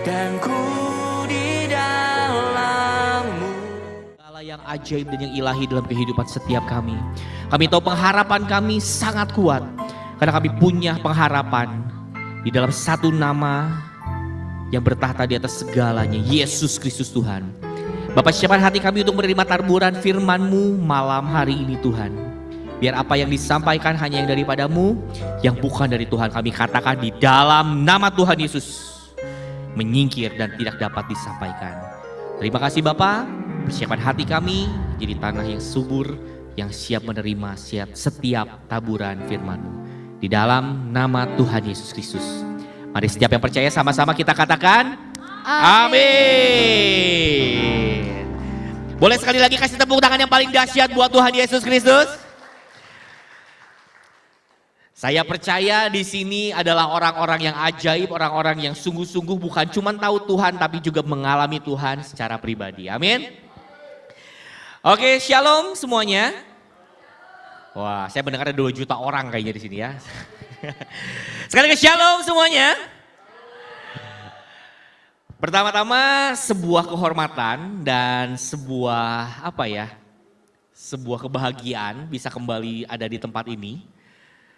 dan ku di dalam-Mu. Segala yang ajaib dan yang ilahi dalam kehidupan setiap kami. Kami tahu pengharapan kami sangat kuat karena kami punya pengharapan di dalam satu nama yang bertahta di atas segalanya, Yesus Kristus Tuhan. Bapa, siapkan hati kami untuk menerima taburan firman-Mu malam hari ini Tuhan. Biar apa yang disampaikan hanya yang daripada-Mu, yang bukan dari Tuhan kami katakan di dalam nama Tuhan Yesus menyingkir dan tidak dapat disampaikan. Terima kasih Bapa, persiapkan hati kami jadi tanah yang subur, yang siap menerima setiap taburan firman-Mu. Di dalam nama Tuhan Yesus Kristus. Mari setiap yang percaya sama-sama kita katakan amin. Boleh sekali lagi kasih tepuk tangan yang paling dahsyat buat Tuhan Yesus Kristus. Saya percaya di sini adalah orang-orang yang ajaib, orang-orang yang sungguh-sungguh bukan cuma tahu Tuhan tapi juga mengalami Tuhan secara pribadi. Amin. Oke, shalom semuanya. Wah, saya mendengar ada 2 juta orang kayaknya di sini ya. Sekali lagi shalom semuanya. Pertama-tama sebuah kehormatan dan sebuah sebuah kebahagiaan bisa kembali ada di tempat ini.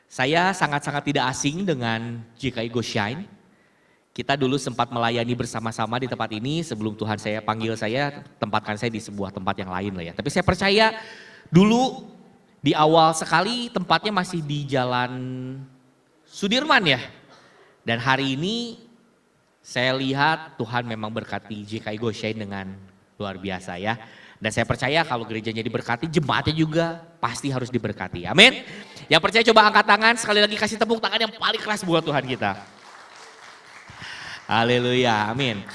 Saya sangat-sangat tidak asing dengan GKI Go Shine. Kita dulu sempat melayani bersama-sama di tempat ini sebelum Tuhan saya panggil saya, tempatkan saya di sebuah tempat yang lain lah ya. Tapi saya percaya dulu di awal sekali tempatnya masih di Jalan Sudirman ya. Dan hari ini saya lihat Tuhan memang berkati GKI Go Shine dengan luar biasa ya. Dan saya percaya kalau gerejanya diberkati, jemaatnya juga pasti harus diberkati. Amin. Yang percaya coba angkat tangan, sekali lagi kasih tepuk tangan yang paling keras buat Tuhan kita. Haleluya, amin.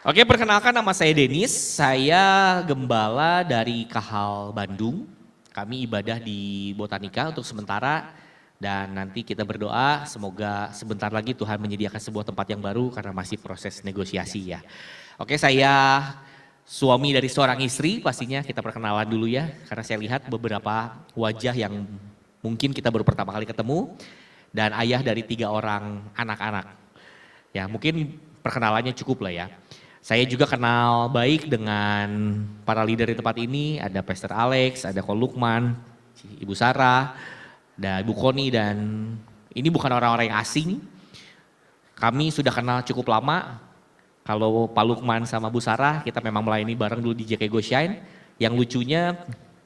Oke, perkenalkan nama saya Denis, saya gembala dari Kahal Bandung. Kami ibadah di Botanika untuk sementara. Dan nanti kita berdoa semoga sebentar lagi Tuhan menyediakan sebuah tempat yang baru karena masih proses negosiasi ya. Oke, saya suami dari seorang istri, pastinya kita perkenalan dulu ya. Karena saya lihat beberapa wajah yang mungkin kita baru pertama kali ketemu. Dan ayah dari 3 orang anak-anak. Ya mungkin perkenalannya cukup lah ya. Saya juga kenal baik dengan para leader di tempat ini. Ada Pastor Alex, ada Ko Lukman, Ibu Sarah, ada Ibu Koni, dan ini bukan orang-orang yang asing. Kami sudah kenal cukup lama. Kalau Pak Lukman sama Bu Sarah kita memang melayani bareng dulu di GKI Go Shine. Yang lucunya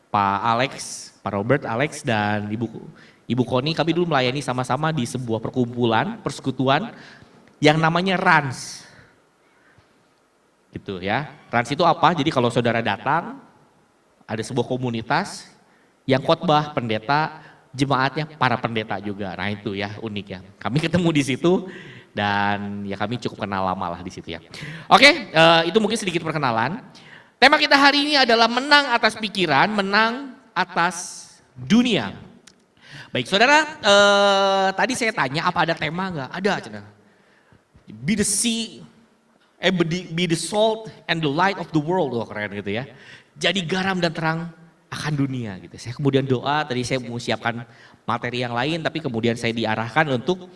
Pak Alex, Pak Robert, Alex dan Ibu Koni kami dulu melayani sama-sama di sebuah perkumpulan, persekutuan yang namanya Rans. Gitu ya. Rans itu apa? Jadi kalau saudara datang ada sebuah komunitas yang khotbah pendeta, jemaatnya para pendeta juga. Nah itu ya unik ya. Kami ketemu di situ dan ya kami cukup kenal lama lah di situ ya. Oke, itu mungkin sedikit perkenalan. Tema kita hari ini adalah menang atas pikiran, menang atas dunia. Baik saudara, tadi saya tanya apa ada tema enggak? Ada cina. Be the salt and the light of the world. Wah keren gitu ya. Jadi garam dan terang akan dunia gitu. Saya kemudian doa, tadi saya mau siapkan materi yang lain tapi kemudian saya diarahkan untuk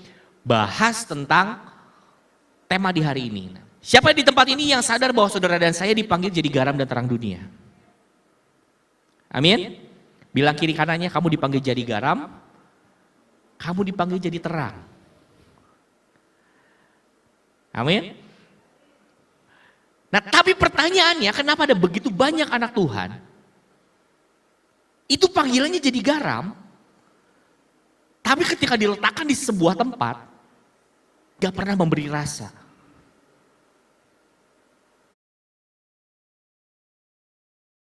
bahas tentang tema di hari ini. Siapa di tempat ini yang sadar bahwa saudara dan saya dipanggil jadi garam dan terang dunia? Amin. Bilang kiri kanannya, kamu dipanggil jadi garam, kamu dipanggil jadi terang. Amin. Nah tapi pertanyaannya, kenapa ada begitu banyak anak Tuhan itu panggilannya jadi garam, tapi ketika diletakkan di sebuah tempat, gak pernah memberi rasa.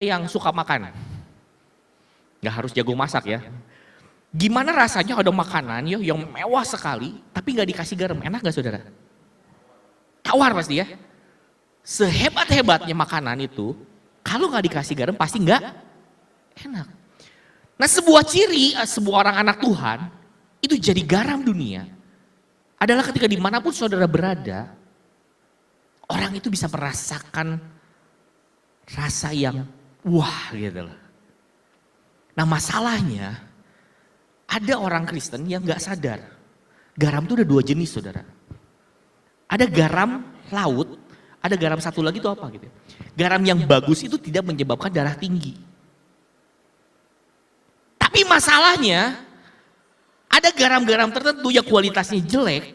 Yang suka makan, gak harus jago masak ya. Gimana rasanya ada makanan yang mewah sekali, tapi gak dikasih garam, enak gak saudara? Tawar pasti ya. Sehebat-hebatnya makanan itu, kalau gak dikasih garam pasti gak enak. Nah sebuah ciri sebuah orang anak Tuhan itu jadi garam dunia adalah ketika dimanapun saudara berada, orang itu bisa merasakan rasa yang wah gitu loh. Nah masalahnya ada orang Kristen yang gak sadar garam itu ada 2 jenis saudara. Ada garam laut Ada garam satu lagi itu apa gitu. Garam yang bagus itu tidak menyebabkan darah tinggi. Tapi masalahnya ada garam-garam tertentu yang kualitasnya jelek,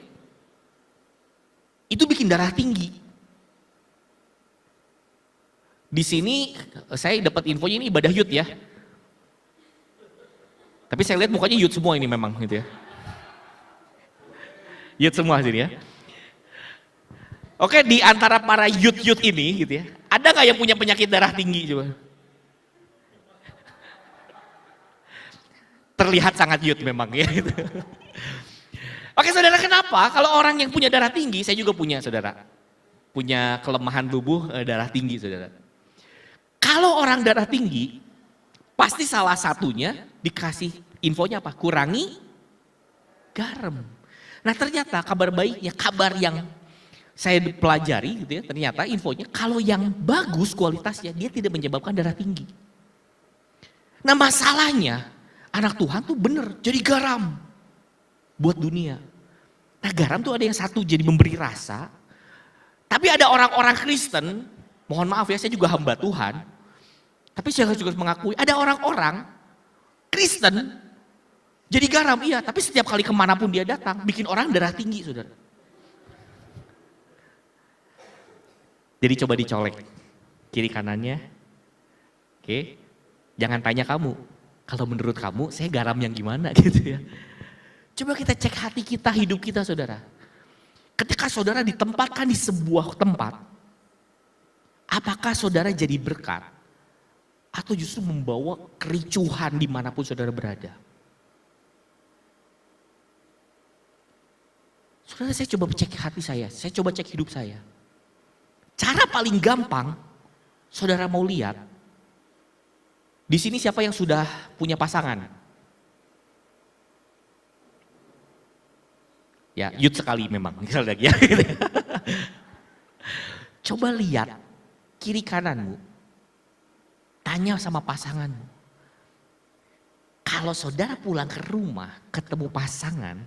itu bikin darah tinggi. Di sini saya dapat infonya ini ibadah Yud ya. Tapi saya lihat mukanya Yud semua ini memang gitu ya. Yud semua sini ya. Oke, di antara para Yud ini gitu ya, ada nggak yang punya penyakit darah tinggi coba? Terlihat sangat Yud memang ya. Gitu. Oke saudara, kenapa? Kalau orang yang punya darah tinggi, saya juga punya saudara. Punya kelemahan tubuh darah tinggi saudara. Kalau orang darah tinggi, pasti salah satunya dikasih infonya apa? Kurangi garam. Nah ternyata kabar baiknya, kabar yang saya pelajari gitu ya, ternyata infonya kalau yang bagus kualitasnya, dia tidak menyebabkan darah tinggi. Nah masalahnya, anak Tuhan tuh bener jadi garam buat dunia. Nah garam tuh ada yang satu jadi memberi rasa. Tapi ada orang-orang Kristen, mohon maaf ya saya juga hamba Tuhan. Tapi saya juga mengakui ada orang-orang Kristen jadi garam iya. Tapi setiap kali kemanapun dia datang bikin orang darah tinggi saudara. Jadi coba dicolek kiri kanannya. Oke, jangan tanya kamu. Kalau menurut kamu saya garam yang gimana gitu ya. Coba kita cek hati kita, hidup kita saudara. Ketika saudara ditempatkan di sebuah tempat, apakah saudara jadi berkat? Atau justru membawa kericuhan dimanapun saudara berada? Saudara saya coba cek hati saya coba cek hidup saya. Cara paling gampang, saudara mau lihat, di sini siapa yang sudah punya pasangan? Ya, Yud sekali memang, misalnya lagi ya. Coba lihat kiri kananmu, tanya sama pasanganmu. Kalau saudara pulang ke rumah, ketemu pasangan,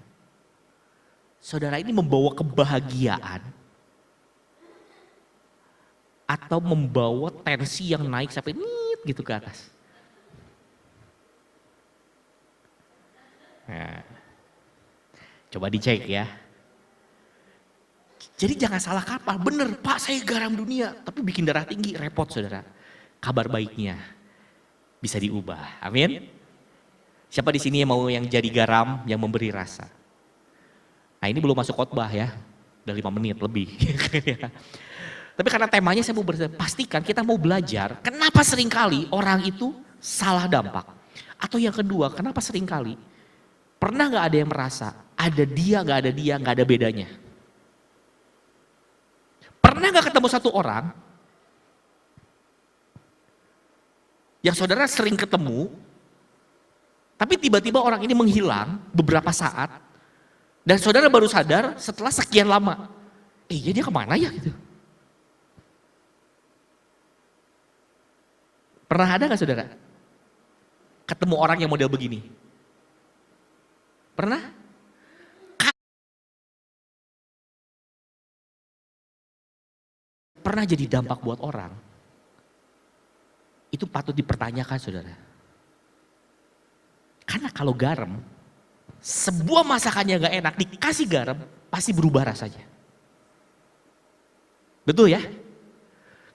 saudara ini membawa kebahagiaan, atau membawa tensi yang naik sampai nit gitu ke atas. Nah, coba dicek ya. Jadi jangan salah kapal, bener Pak saya garam dunia, tapi bikin darah tinggi, repot saudara. Kabar baiknya bisa diubah, amin. Siapa di sini yang mau yang jadi garam, yang memberi rasa? Nah ini belum masuk khotbah ya, udah 5 menit lebih. Tapi karena temanya saya mau pastikan kita mau belajar kenapa seringkali orang itu salah dampak. Atau yang kedua, kenapa seringkali pernah gak ada yang merasa ada dia gak ada dia gak ada bedanya. Pernah gak ketemu satu orang yang saudara sering ketemu tapi tiba-tiba orang ini menghilang beberapa saat dan saudara baru sadar setelah sekian lama. Ya dia kemana ya gitu. Pernah ada gak saudara? Ketemu orang yang model begini? Pernah? Pernah jadi dampak buat orang? Itu patut dipertanyakan saudara. Karena kalau garam, sebuah masakannya gak enak, dikasih garam, pasti berubah rasanya. Betul ya?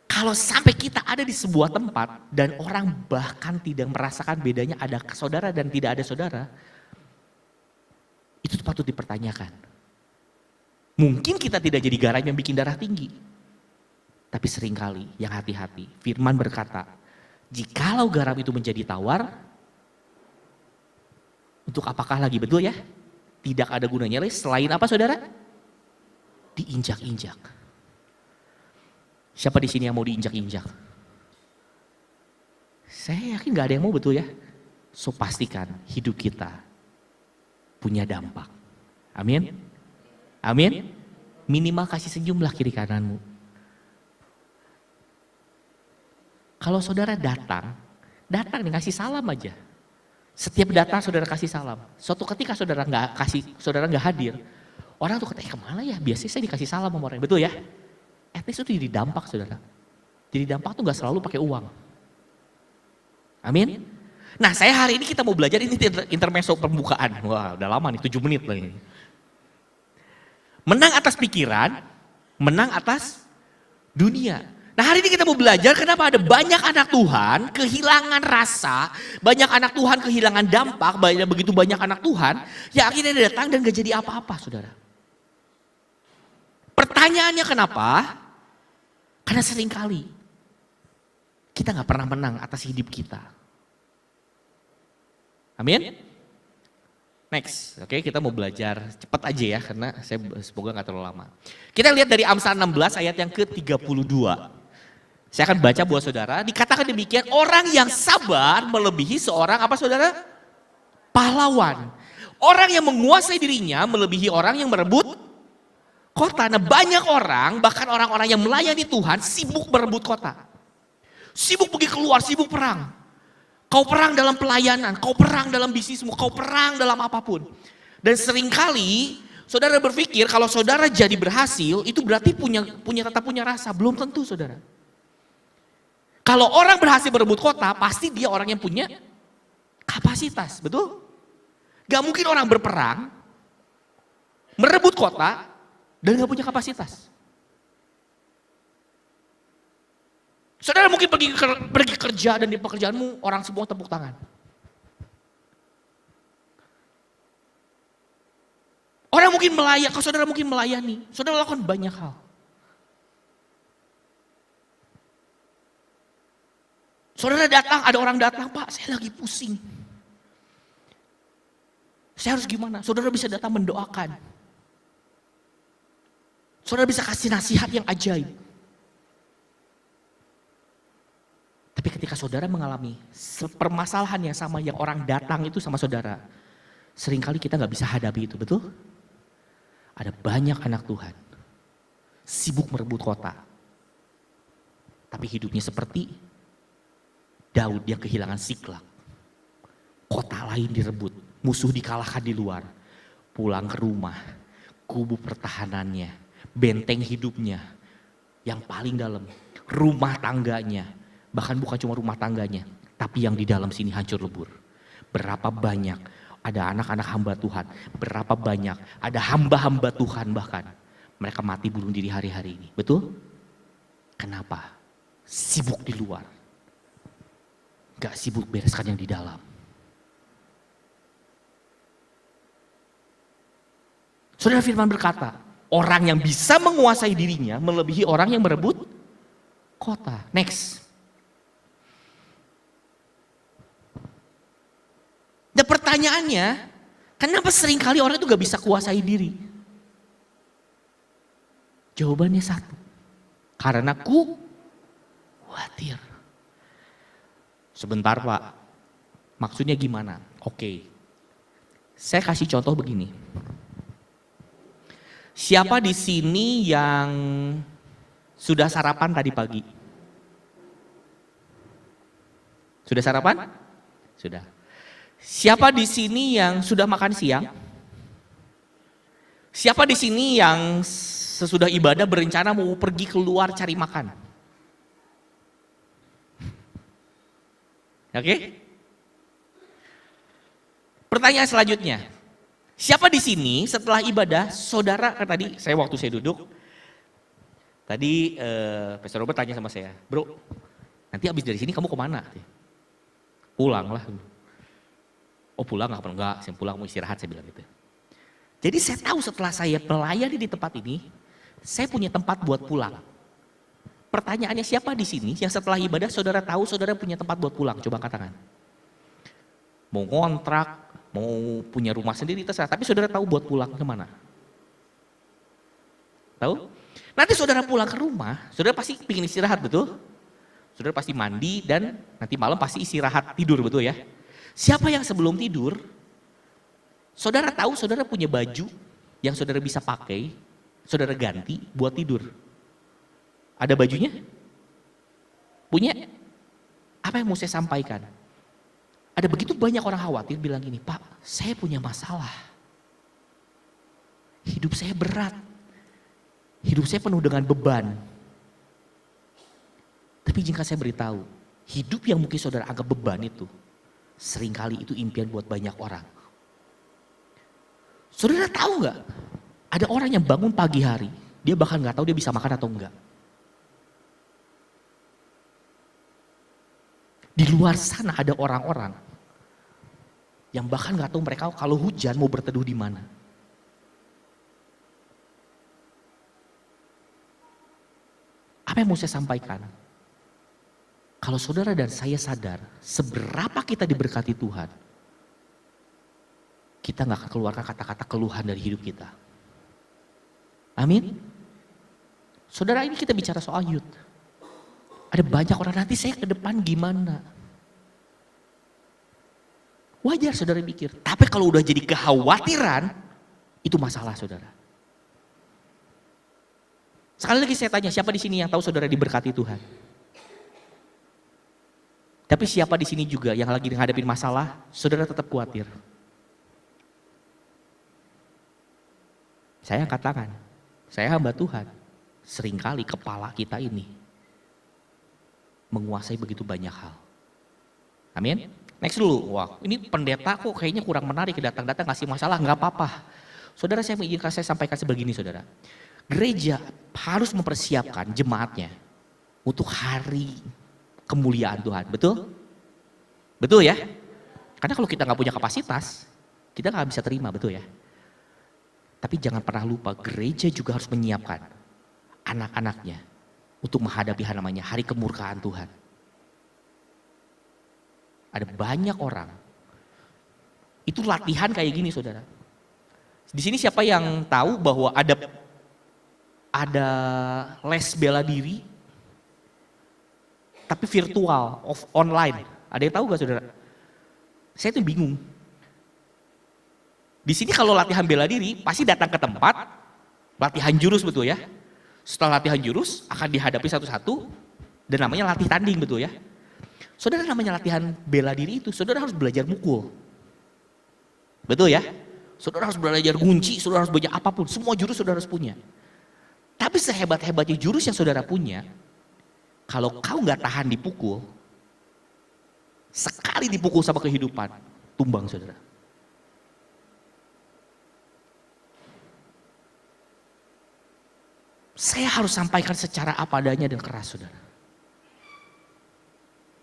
Kalau sampai kita ada di sebuah tempat dan orang bahkan tidak merasakan bedanya ada saudara dan tidak ada saudara, itu patut dipertanyakan. Mungkin kita tidak jadi garam yang bikin darah tinggi. Tapi seringkali yang hati-hati, firman berkata, jikalau garam itu menjadi tawar, untuk apakah lagi, betul ya? Tidak ada gunanya lagi selain apa saudara? Diinjak-injak. Siapa di sini yang mau diinjak-injak? Saya yakin gak ada yang mau, betul ya? So pastikan hidup kita punya dampak. Amin? Amin? Minimal kasih senyumlah kiri kananmu. Kalau saudara datang nih kasih salam aja. Setiap datang saudara kasih salam. Suatu ketika saudara nggak hadir, orang tuh kata, kemana ya? Biasanya saya dikasih salam sama orang, betul ya? at least itu jadi dampak saudara. Jadi dampak tuh gak selalu pakai uang. Amin. Nah saya hari ini kita mau belajar ini intermezzo pembukaan. Wah udah lama nih 7 menit lah ini. Menang atas pikiran, menang atas dunia. Nah hari ini kita mau belajar kenapa ada banyak anak Tuhan kehilangan rasa, banyak anak Tuhan kehilangan dampak, begitu banyak anak Tuhan yang akhirnya datang dan gak jadi apa-apa saudara. Pertanyaannya kenapa? Karena seringkali kita gak pernah menang atas hidup kita. Amin? Next, oke kita mau belajar cepat aja ya karena saya semoga gak terlalu lama. Kita lihat dari Amsal 16 ayat yang ke-32. Saya akan baca buat saudara, dikatakan demikian, orang yang sabar melebihi seorang apa saudara? Pahlawan. Orang yang menguasai dirinya melebihi orang yang merebut kota. Nah banyak orang, bahkan orang-orang yang melayani Tuhan sibuk merebut kota. Sibuk pergi keluar, sibuk perang. Kau perang dalam pelayanan, kau perang dalam bisnismu, kau perang dalam apapun. Dan seringkali saudara berpikir kalau saudara jadi berhasil itu berarti tetap punya rasa. Belum tentu saudara. Kalau orang berhasil merebut kota pasti dia orang yang punya kapasitas, betul? Gak mungkin orang berperang, merebut kota dan gak punya kapasitas. Saudara mungkin pergi kerja dan di pekerjaanmu orang semua tepuk tangan. Orang mungkin melayani, kalau saudara mungkin melayani, saudara lakukan banyak hal. Saudara datang, ada orang datang, Pak saya lagi pusing. Saya harus gimana? Saudara bisa datang mendoakan. Saudara bisa kasih nasihat yang ajaib. Tapi ketika saudara mengalami permasalahan yang sama yang orang datang itu sama saudara, seringkali kita gak bisa hadapi itu, betul? Ada banyak anak Tuhan sibuk merebut kota. Tapi hidupnya seperti Daud yang kehilangan Siklag. Kota lain direbut, musuh dikalahkan di luar. Pulang ke rumah, kubu pertahanannya, benteng hidupnya, yang paling dalam, rumah tangganya. Bahkan bukan cuma rumah tangganya, tapi yang di dalam sini hancur lebur. Berapa banyak ada anak-anak hamba Tuhan, berapa banyak ada hamba-hamba Tuhan bahkan. Mereka mati bunuh diri hari-hari ini, betul? Kenapa? Sibuk di luar. Gak sibuk bereskan yang di dalam. Saudara Firman berkata, orang yang bisa menguasai dirinya melebihi orang yang merebut kota. Next. Dan pertanyaannya, kenapa seringkali orang itu gak bisa kuasai diri? Jawabannya satu, karena khawatir. Sebentar Pak, maksudnya gimana? Oke, saya kasih contoh begini. Siapa di sini yang sudah sarapan tadi pagi? Sudah sarapan? Sudah. Siapa di sini yang sudah makan siang? Siapa di sini yang sesudah ibadah berencana mau pergi keluar cari makan? Oke? Pertanyaan selanjutnya. Siapa di sini setelah ibadah, saudara, kan tadi waktu saya duduk, tadi Pastor Robert tanya sama saya, bro, nanti habis dari sini kamu kemana? Pulang lah. Oh pulang enggak, saya pulang mau istirahat, saya bilang gitu. Jadi saya tahu setelah saya melayani di tempat ini, saya punya tempat buat pulang. Pertanyaannya siapa di sini yang setelah ibadah saudara tahu saudara punya tempat buat pulang? Coba angkat tangan. Mau ngontrak, mau punya rumah sendiri terserah, tapi saudara tahu buat pulang kemana? Tahu? Nanti saudara pulang ke rumah, saudara pasti ingin istirahat, betul? Saudara pasti mandi dan nanti malam pasti istirahat tidur, betul ya? Siapa yang sebelum tidur, saudara tahu saudara punya baju yang saudara bisa pakai, saudara ganti buat tidur. Ada bajunya? Punya? Apa yang mau saya sampaikan? Ada begitu banyak orang khawatir bilang gini, Pak, saya punya masalah. Hidup saya berat. Hidup saya penuh dengan beban. Tapi jika saya beritahu, hidup yang mungkin saudara anggap beban itu, seringkali itu impian buat banyak orang. Saudara tahu nggak? Ada orang yang bangun pagi hari, dia bahkan nggak tahu dia bisa makan atau enggak. Di luar sana ada orang-orang yang bahkan nggak tahu mereka kalau hujan mau berteduh di mana. Apa yang mau saya sampaikan? Kalau saudara dan saya sadar seberapa kita diberkati Tuhan, kita nggak akan keluarkan kata-kata keluhan dari hidup kita. Amin. Saudara, ini kita bicara soal youth. Ada banyak orang, nanti saya ke depan gimana? Wajar saudara pikir, tapi kalau udah jadi kekhawatiran, itu masalah saudara. Sekali lagi saya tanya, siapa di sini yang tahu saudara diberkati Tuhan? Tapi siapa di sini juga yang lagi menghadapi masalah, saudara tetap khawatir? Saya angkat tangan, saya hamba Tuhan. Seringkali kepala kita ini menguasai begitu banyak hal. Amin. Next dulu. Wah, ini pendeta kok kayaknya kurang menarik, datang-datang ngasih masalah, nggak apa-apa. Saudara, saya mengizinkan saya sampaikan sebegini saudara. Gereja harus mempersiapkan jemaatnya untuk hari kemuliaan Tuhan. Betul? Betul ya? Karena kalau kita nggak punya kapasitas, kita nggak bisa terima, betul ya? Tapi jangan pernah lupa, gereja juga harus menyiapkan anak-anaknya untuk menghadapi namanya hari kemurkaan Tuhan. Ada banyak orang, itu latihan kayak gini saudara. Di sini siapa yang tahu bahwa ada les bela diri, tapi virtual, online. Ada yang tahu gak saudara? Saya tuh bingung. Di sini kalau latihan bela diri, pasti datang ke tempat, latihan jurus betul ya. Setelah latihan jurus, akan dihadapi satu-satu, dan namanya latih tanding betul ya. Saudara, namanya latihan bela diri itu, saudara harus belajar mukul. Betul ya? Saudara harus belajar kunci, saudara harus belajar apapun, semua jurus saudara harus punya. Tapi sehebat-hebatnya jurus yang saudara punya, kalau kau nggak tahan dipukul, sekali dipukul sama kehidupan, tumbang saudara. Saya harus sampaikan secara apa adanya dan keras saudara.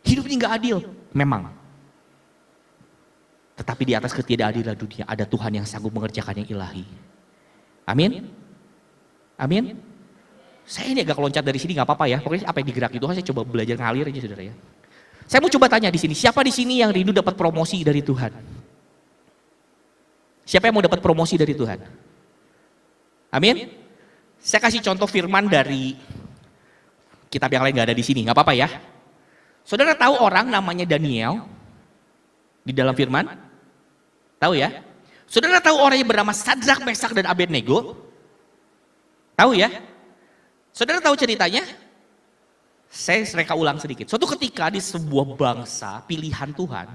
Hidup ini gak adil, memang. Tetapi di atas ketidakadilan dunia ada Tuhan yang sanggup mengerjakan yang ilahi. Amin? Amin? Saya ini agak loncat dari sini gak apa-apa ya. Pokoknya apa yang digerak itu saya coba belajar ngalir aja saudara ya. Saya mau coba tanya di sini, siapa di sini yang rindu dapat promosi dari Tuhan? Siapa yang mau dapat promosi dari Tuhan? Amin? Saya kasih contoh firman dari kitab yang lain gak ada di sini, gak apa-apa ya. Saudara tahu orang namanya Daniel di dalam firman? Tahu ya? Saudara tahu orang yang bernama Sadrak, Mesak, dan Abednego? Tahu ya? Saudara tahu ceritanya? Saya reka ulang sedikit. Suatu ketika di sebuah bangsa pilihan Tuhan,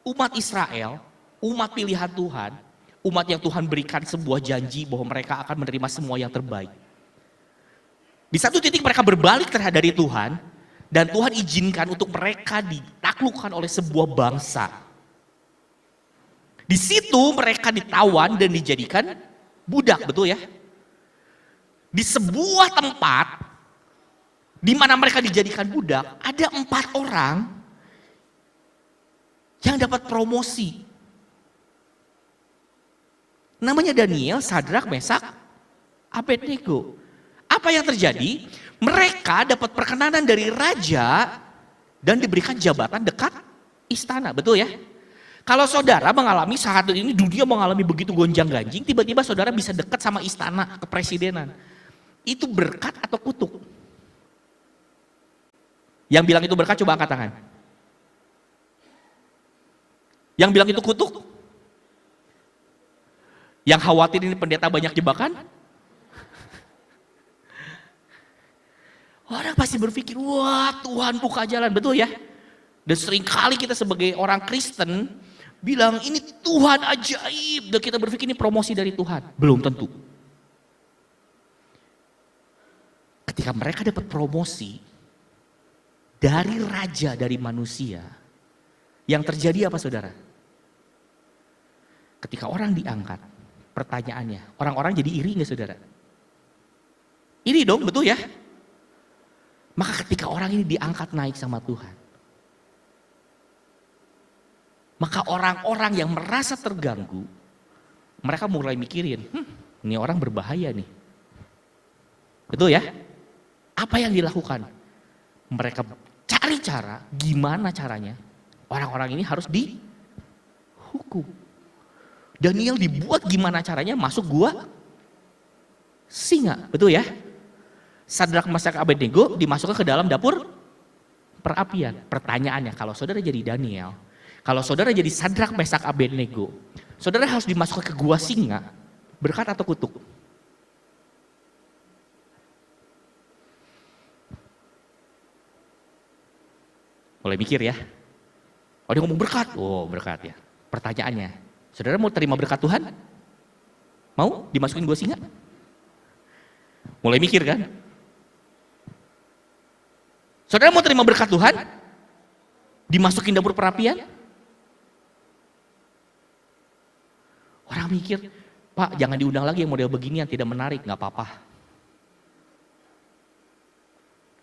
umat Israel, umat pilihan Tuhan, umat yang Tuhan berikan sebuah janji bahwa mereka akan menerima semua yang terbaik. Di satu titik mereka berbalik terhadap dari Tuhan, dan Tuhan izinkan untuk mereka ditaklukkan oleh sebuah bangsa. Di situ mereka ditawan dan dijadikan budak, betul ya? Di sebuah tempat di mana mereka dijadikan budak, ada 4 orang yang dapat promosi. Namanya Daniel, Sadrak, Mesak, Abednego. Apa yang terjadi? Mereka dapat perkenanan dari raja dan diberikan jabatan dekat istana, betul ya? Kalau saudara mengalami saat ini dunia mengalami begitu gonjang-ganjing, tiba-tiba saudara bisa dekat sama istana kepresidenan. Itu berkat atau kutuk? Yang bilang itu berkat coba angkat tangan. Yang bilang itu kutuk? Yang khawatir ini pendeta banyak jebakan? Orang pasti berpikir, wah Tuhan buka jalan, betul ya? Dan seringkali kita sebagai orang Kristen bilang ini Tuhan ajaib. Dan kita berpikir ini promosi dari Tuhan. Belum tentu. Ketika mereka dapat promosi, dari raja, dari manusia. Yang terjadi apa saudara? Ketika orang diangkat, pertanyaannya, orang-orang jadi iri nggak saudara? Iri dong, betul ya? Maka ketika orang ini diangkat naik sama Tuhan, maka orang-orang yang merasa terganggu, mereka mulai mikirin, ini orang berbahaya nih. Betul ya? Apa yang dilakukan? Mereka cari cara, gimana caranya orang-orang ini harus dihukum. Daniel dibuat gimana caranya masuk gua singa, betul ya? Sadrak, Mesak, Abednego dimasukkan ke dalam dapur perapian. Pertanyaannya, kalau saudara jadi Daniel, kalau saudara jadi Sadrak, Mesak, Abednego, saudara harus dimasukkan ke gua singa, berkat atau kutuk? Mulai mikir ya. Oh dia ngomong berkat, oh berkat ya. Pertanyaannya, saudara mau terima berkat Tuhan? Mau dimasukin gua singa? Mulai mikir kan? Saudara mau terima berkat Tuhan? Dimasukin dapur perapian? Orang mikir, Pak jangan diundang lagi yang model beginian, tidak menarik, gak apa-apa.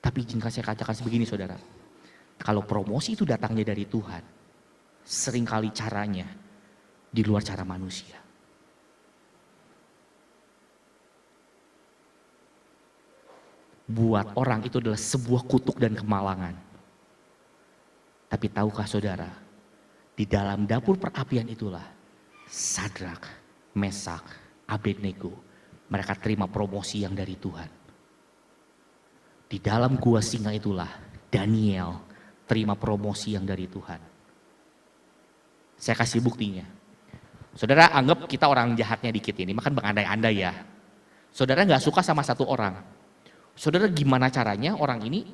Tapi jika saya katakan sebegini saudara, kalau promosi itu datangnya dari Tuhan, seringkali caranya di luar cara manusia. Buat orang itu adalah sebuah kutuk dan kemalangan. Tapi tahukah saudara, di dalam dapur perapian itulah Sadrak, Mesak, Abednego, mereka terima promosi yang dari Tuhan. Di dalam gua singa itulah Daniel terima promosi yang dari Tuhan. Saya kasih buktinya. Saudara anggap kita orang jahatnya dikit ini, makan mengandai-andai ya. Saudara gak suka sama satu orang. Saudara gimana caranya orang ini,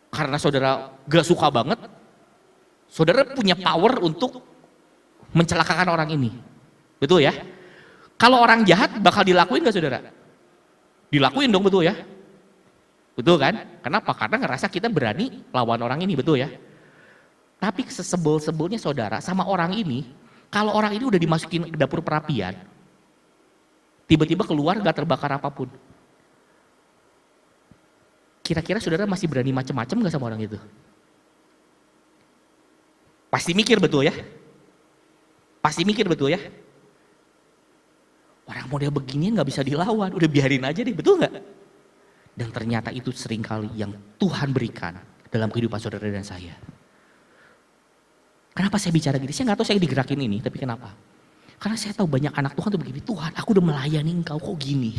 karena saudara gak suka banget, saudara punya power untuk mencelakakan orang ini. Betul ya? Kalau orang jahat bakal dilakuin gak saudara? Dilakuin dong, betul ya? Betul kan? Kenapa? Karena ngerasa kita berani lawan orang ini, betul ya? Tapi sesebel-sebelnya saudara sama orang ini, kalau orang ini udah dimasukin ke dapur perapian, tiba-tiba keluar gak terbakar apapun. Kira-kira saudara masih berani macam-macam gak sama orang itu? Pasti mikir betul ya? Pasti mikir betul ya? Orang model beginian gak bisa dilawan, udah biarin aja deh, betul gak? Dan ternyata itu seringkali yang Tuhan berikan dalam kehidupan saudara dan saya. Kenapa saya bicara gini? Saya gak tahu saya digerakin ini, tapi kenapa? Karena saya tahu banyak anak Tuhan tuh begini, Tuhan aku udah melayani engkau kok gini?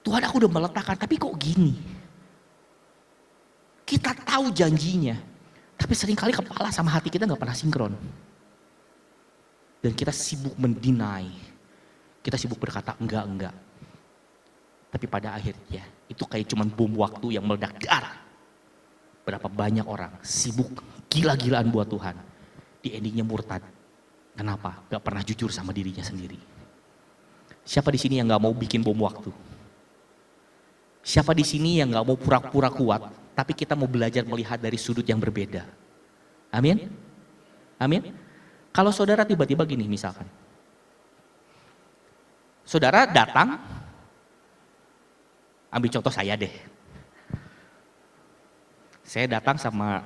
Tuhan aku udah meletakkan, tapi kok gini? Kita tahu janjinya, tapi seringkali kepala sama hati kita gak pernah sinkron. Dan kita sibuk mendinai, kita sibuk berkata enggak. Tapi pada akhirnya itu kayak cuman bom waktu yang meledak dar. Berapa banyak orang sibuk gila-gilaan buat Tuhan, di endingnya murtad. Kenapa? Gak pernah jujur sama dirinya sendiri. Siapa di sini yang gak mau bikin bom waktu? Siapa di sini yang gak mau pura-pura kuat, tapi kita mau belajar melihat dari sudut yang berbeda? Amin? Amin? Kalau saudara tiba-tiba gini misalkan, saudara datang, ambil contoh saya deh. Saya datang sama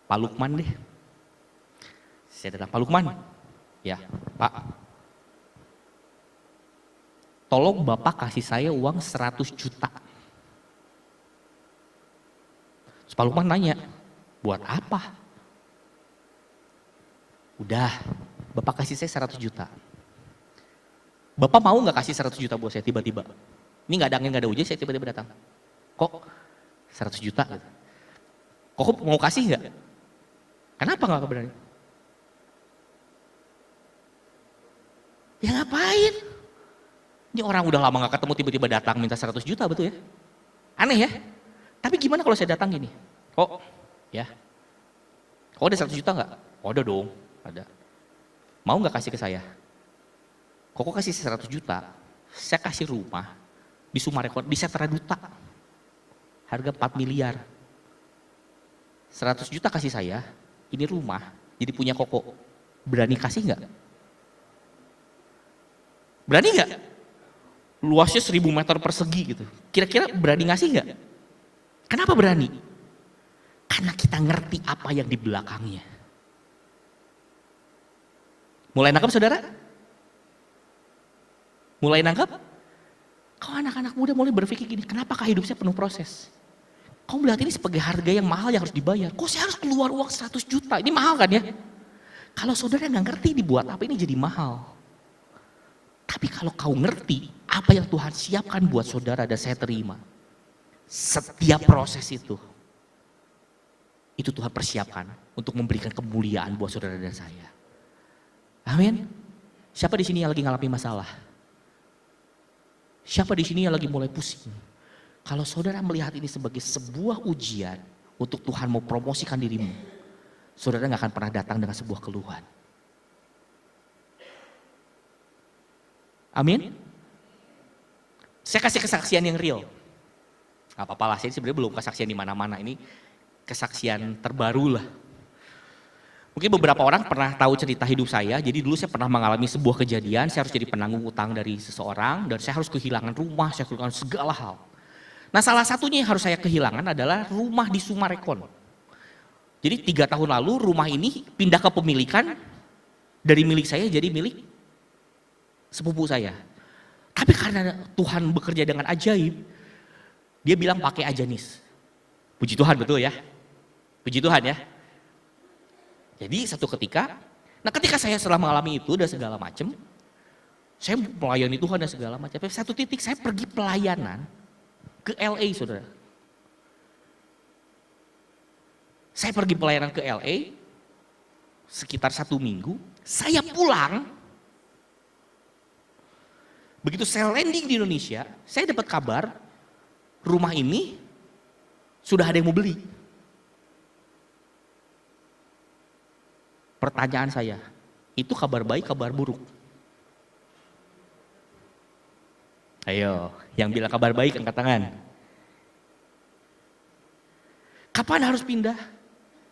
Pak Lukman deh. Saya datang, Pak Lukman, ya Pak. Tolong Bapak kasih saya uang 100 juta. Terus Pak Lukman nanya, buat apa? Udah, Bapak kasih saya 100 juta. Bapak mau gak kasih 100 juta buat saya tiba-tiba? Ini gak ada angin, gak ada hujan, saya tiba-tiba datang. Kok 100 juta? Gitu. Kok mau kasih gak? Kenapa gak berani? Ya ngapain? Ini orang udah lama gak ketemu tiba-tiba datang minta 100 juta, betul ya? Aneh ya? Tapi gimana kalau saya datang gini? Kok? Ya? Kok ada 100 juta gak? Oh, ada dong, ada. Mau gak kasih ke saya? Kok kasih 100 juta? Saya kasih rumah di Sumarekon, di Setra Duta. harga 4 miliar. 100 juta kasih saya, ini rumah, jadi punya Koko. Berani kasih nggak? Berani nggak? Luasnya 1000 meter persegi gitu. Kira-kira berani ngasih nggak? Kenapa berani? Karena kita ngerti apa yang di belakangnya. Mulai nangkap saudara? Mulai nangkap? Kau anak-anak muda mulai berpikir gini, kenapakah hidup saya penuh proses? Kau melihat ini sebagai harga yang mahal yang harus dibayar. Kok saya harus keluar uang 100 juta? Ini mahal kan ya? Kalau saudara nggak ngerti dibuat apa ini jadi mahal. Tapi kalau kau ngerti apa yang Tuhan siapkan buat saudara dan saya terima. Setiap proses itu Tuhan persiapkan untuk memberikan kemuliaan buat saudara dan saya. Amin. Siapa di sini yang lagi ngalami masalah? Siapa di sini yang lagi mulai pusing? Kalau saudara melihat ini sebagai sebuah ujian untuk Tuhan mau promosikan dirimu, saudara gak akan pernah datang dengan sebuah keluhan. Amin. Saya kasih kesaksian yang real. Gak apa-apa lah, saya sebenarnya belum kesaksian di mana-mana. Ini kesaksian terbaru lah. Mungkin beberapa orang pernah tahu cerita hidup saya. Jadi dulu saya pernah mengalami sebuah kejadian, saya harus jadi penanggung utang dari seseorang dan saya harus kehilangan rumah, saya kehilangan segala hal. Nah, salah satunya yang harus saya kehilangan adalah rumah di Sumarekon. Jadi 3 tahun lalu rumah ini pindah ke pemilikan dari milik saya jadi milik sepupu saya. Tapi karena Tuhan bekerja dengan ajaib, dia bilang pakai aja nis. Puji Tuhan, betul ya? Puji Tuhan ya. Jadi satu ketika, nah ketika saya setelah mengalami itu dan segala macam, saya melayani Tuhan dan segala macam. Satu titik saya pergi pelayanan ke LA, saudara. Saya pergi pelayanan ke LA sekitar 1 minggu. Saya pulang, begitu saya landing di Indonesia, saya dapat kabar rumah ini sudah ada yang mau beli. Pertanyaan saya, itu kabar baik, kabar buruk? Ayo, yang bilang kabar baik angkat tangan. Kapan harus pindah?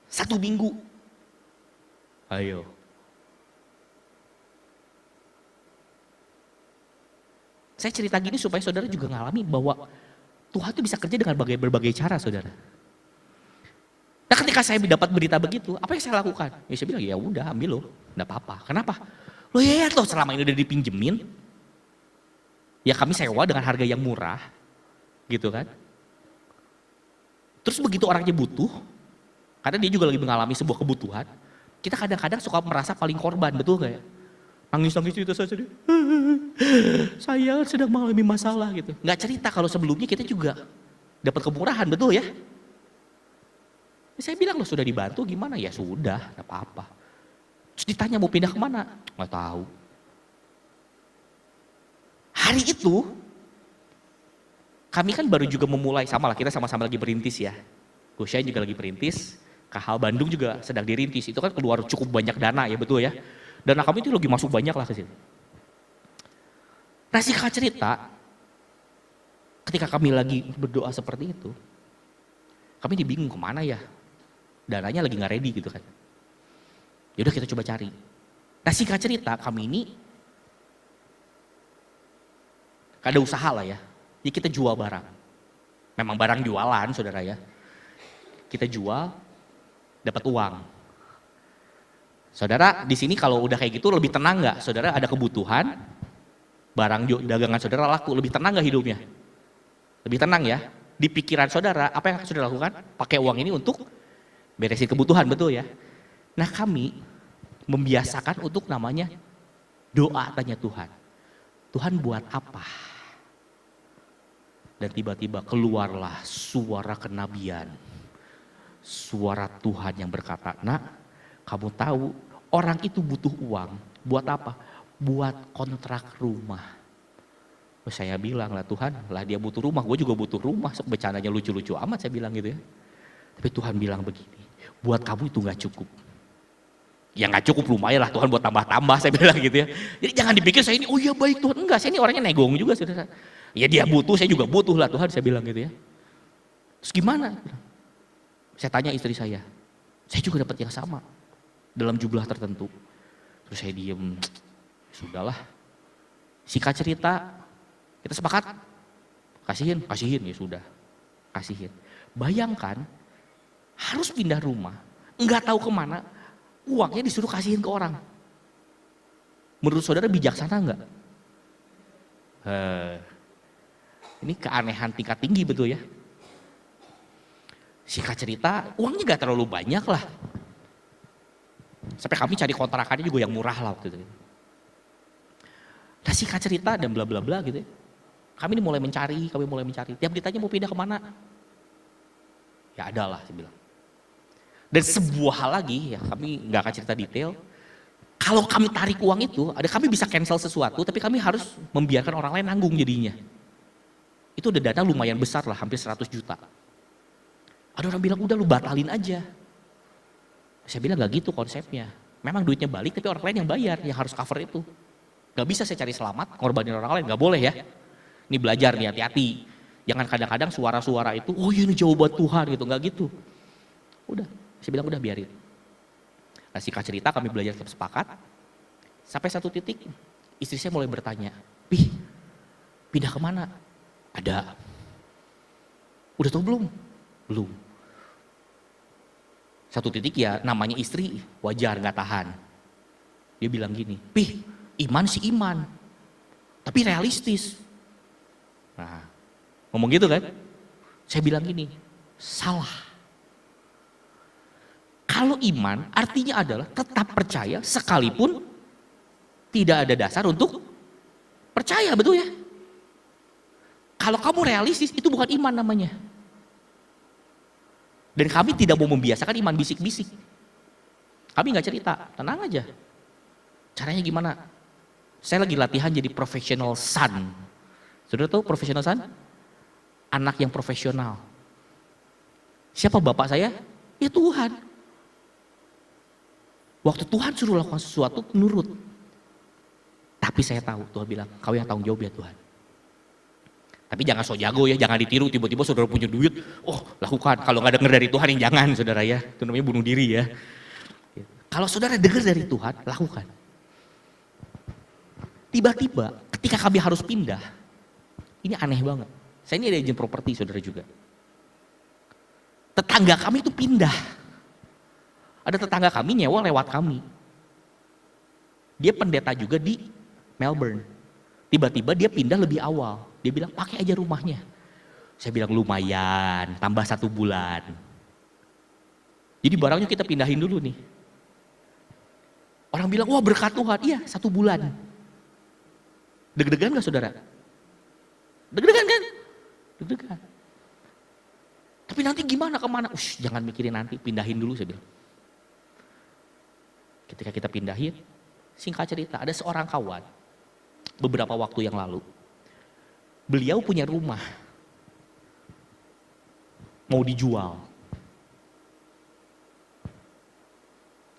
1 minggu. Ayo. Saya cerita gini supaya saudara juga ngalami bahwa Tuhan itu bisa kerja dengan berbagai cara, saudara. Nah, ketika saya dapat berita begitu, apa yang saya lakukan? Ya saya bilang, ya udah ambil loh, enggak apa-apa. Kenapa? Loh ya loh, selama ini udah dipinjemin. Ya kami sewa dengan harga yang murah, gitu kan. Terus begitu orangnya butuh, karena dia juga lagi mengalami sebuah kebutuhan, kita kadang-kadang suka merasa paling korban, betul gak ya? Nangis-nangis itu saja dia. Saya sedang mengalami masalah gitu. Nggak cerita kalau sebelumnya kita juga dapat kemurahan, betul ya? Saya bilang loh sudah dibantu gimana? Ya sudah, gak apa-apa. Terus ditanya mau pindah kemana? Nggak tahu. Hari itu, kami kan baru juga memulai, sama lah kita sama-sama lagi berintis ya. Gosyain juga lagi berintis, Kahal Bandung juga sedang dirintis. Itu kan keluar cukup banyak dana ya, betul ya. Dana kami itu lagi masuk banyak lah ke situ. Nah singkat cerita, ketika kami lagi berdoa seperti itu, kami dibingung kemana ya. Dananya lagi gak ready gitu kan. Yaudah kita coba cari. Nah singkat cerita kami ini gak ada usaha lah ya. Jadi kita jual barang. Memang barang jualan saudara ya. Kita jual, dapat uang. Saudara di sini kalau udah kayak gitu lebih tenang gak? Saudara ada kebutuhan, barang dagangan saudara laku, lebih tenang gak hidupnya? Lebih tenang ya. Di pikiran saudara, apa yang saudara lakukan? Pakai uang ini untuk beresin kebutuhan, betul ya. Nah kami membiasakan untuk namanya doa tanya Tuhan. Tuhan buat apa? Dan tiba-tiba keluarlah suara kenabian. Suara Tuhan yang berkata, nak kamu tahu orang itu butuh uang. Buat apa? Buat kontrak rumah. Saya bilang lah Tuhan, lah dia butuh rumah, gue juga butuh rumah. Bercandanya lucu-lucu amat saya bilang gitu ya. Tapi Tuhan bilang begini, buat kamu itu gak cukup. Ya gak cukup lumayan lah Tuhan buat tambah-tambah saya bilang gitu ya. Jadi jangan dipikir saya ini, oh iya baik Tuhan. Enggak, saya ini orangnya negong juga. Saudara. Ya dia butuh, saya juga butuh lah Tuhan saya bilang gitu ya. Terus gimana? Saya tanya istri saya juga dapat yang sama dalam jumlah tertentu. Terus saya diem, sudahlah. Singkat cerita, kita sepakat, kasihin ya sudah, kasihin. Bayangkan harus pindah rumah, nggak tahu kemana, uangnya disuruh kasihin ke orang. Menurut saudara bijaksana nggak? Ini keanehan tingkat tinggi betul ya. Singkat cerita, uangnya gak terlalu banyak lah. Sampai kami cari kontrakannya juga yang murah lah waktu itu. Nah singkat cerita dan bla bla bla gitu ya. Kami mulai mencari. Tiap ditanya mau pindah kemana? Ya ada lah, saya bilang. Dan sebuah hal lagi, ya kami gak akan cerita detail. Kalau kami tarik uang itu, kami bisa cancel sesuatu, tapi kami harus membiarkan orang lain nanggung jadinya. Itu udah dana lumayan besar lah, hampir 100 juta. Ada orang bilang, udah lu batalin aja. Saya bilang gak gitu konsepnya. Memang duitnya balik tapi orang lain yang bayar, yang harus cover itu. Gak bisa saya cari selamat, ngorbanin orang lain, gak boleh ya. Ini belajar nih, hati-hati. Jangan kadang-kadang suara-suara itu, oh iya ini jauh buat Tuhan gitu, gak gitu. Udah, saya bilang udah biarin. Nah singkat cerita kami belajar tetap sepakat. Sampai satu titik, istri saya mulai bertanya, Pih, pindah kemana? Ada. Udah tahu belum? Belum. Satu titik ya namanya istri wajar gak tahan. Dia bilang gini, Pih iman sih iman, tapi realistis. Nah ngomong gitu kan, saya bilang gini, salah. Kalau iman artinya adalah tetap percaya sekalipun tidak ada dasar untuk percaya, betul ya? Kalau kamu realistis itu bukan iman namanya. Dan kami tidak mau membiasakan iman bisik-bisik. Kami gak cerita, tenang aja. Caranya gimana? Saya lagi latihan jadi professional son. Saudara tahu professional son? Anak yang profesional. Siapa bapak saya? Ya Tuhan. Waktu Tuhan suruh lakukan sesuatu, nurut. Tapi saya tahu, Tuhan bilang, kau yang tanggung jawab ya Tuhan. Tapi jangan sok jago ya, jangan ditiru tiba-tiba saudara punya duit, oh lakukan. Kalau nggak dengar dari Tuhan yang jangan saudara ya, itu namanya bunuh diri ya. Kalau saudara dengar dari Tuhan, lakukan. Tiba-tiba ketika kami harus pindah, ini aneh banget. Saya ini ada agent properti saudara juga. Tetangga kami itu pindah. Ada tetangga kami nyewa lewat kami. Dia pendeta juga di Melbourne. Tiba-tiba dia pindah lebih awal. Dia bilang pakai aja rumahnya. Saya bilang lumayan, tambah 1 bulan. Jadi barangnya kita pindahin dulu nih. Orang bilang wah berkat Tuhan, iya 1 bulan. Deg-degan gak saudara? Deg-degan kan? Deg-degan. Tapi nanti gimana kemana? Jangan mikirin nanti, pindahin dulu saya bilang. Ketika kita pindahin, singkat cerita ada seorang kawan beberapa waktu yang lalu. Beliau punya rumah, mau dijual.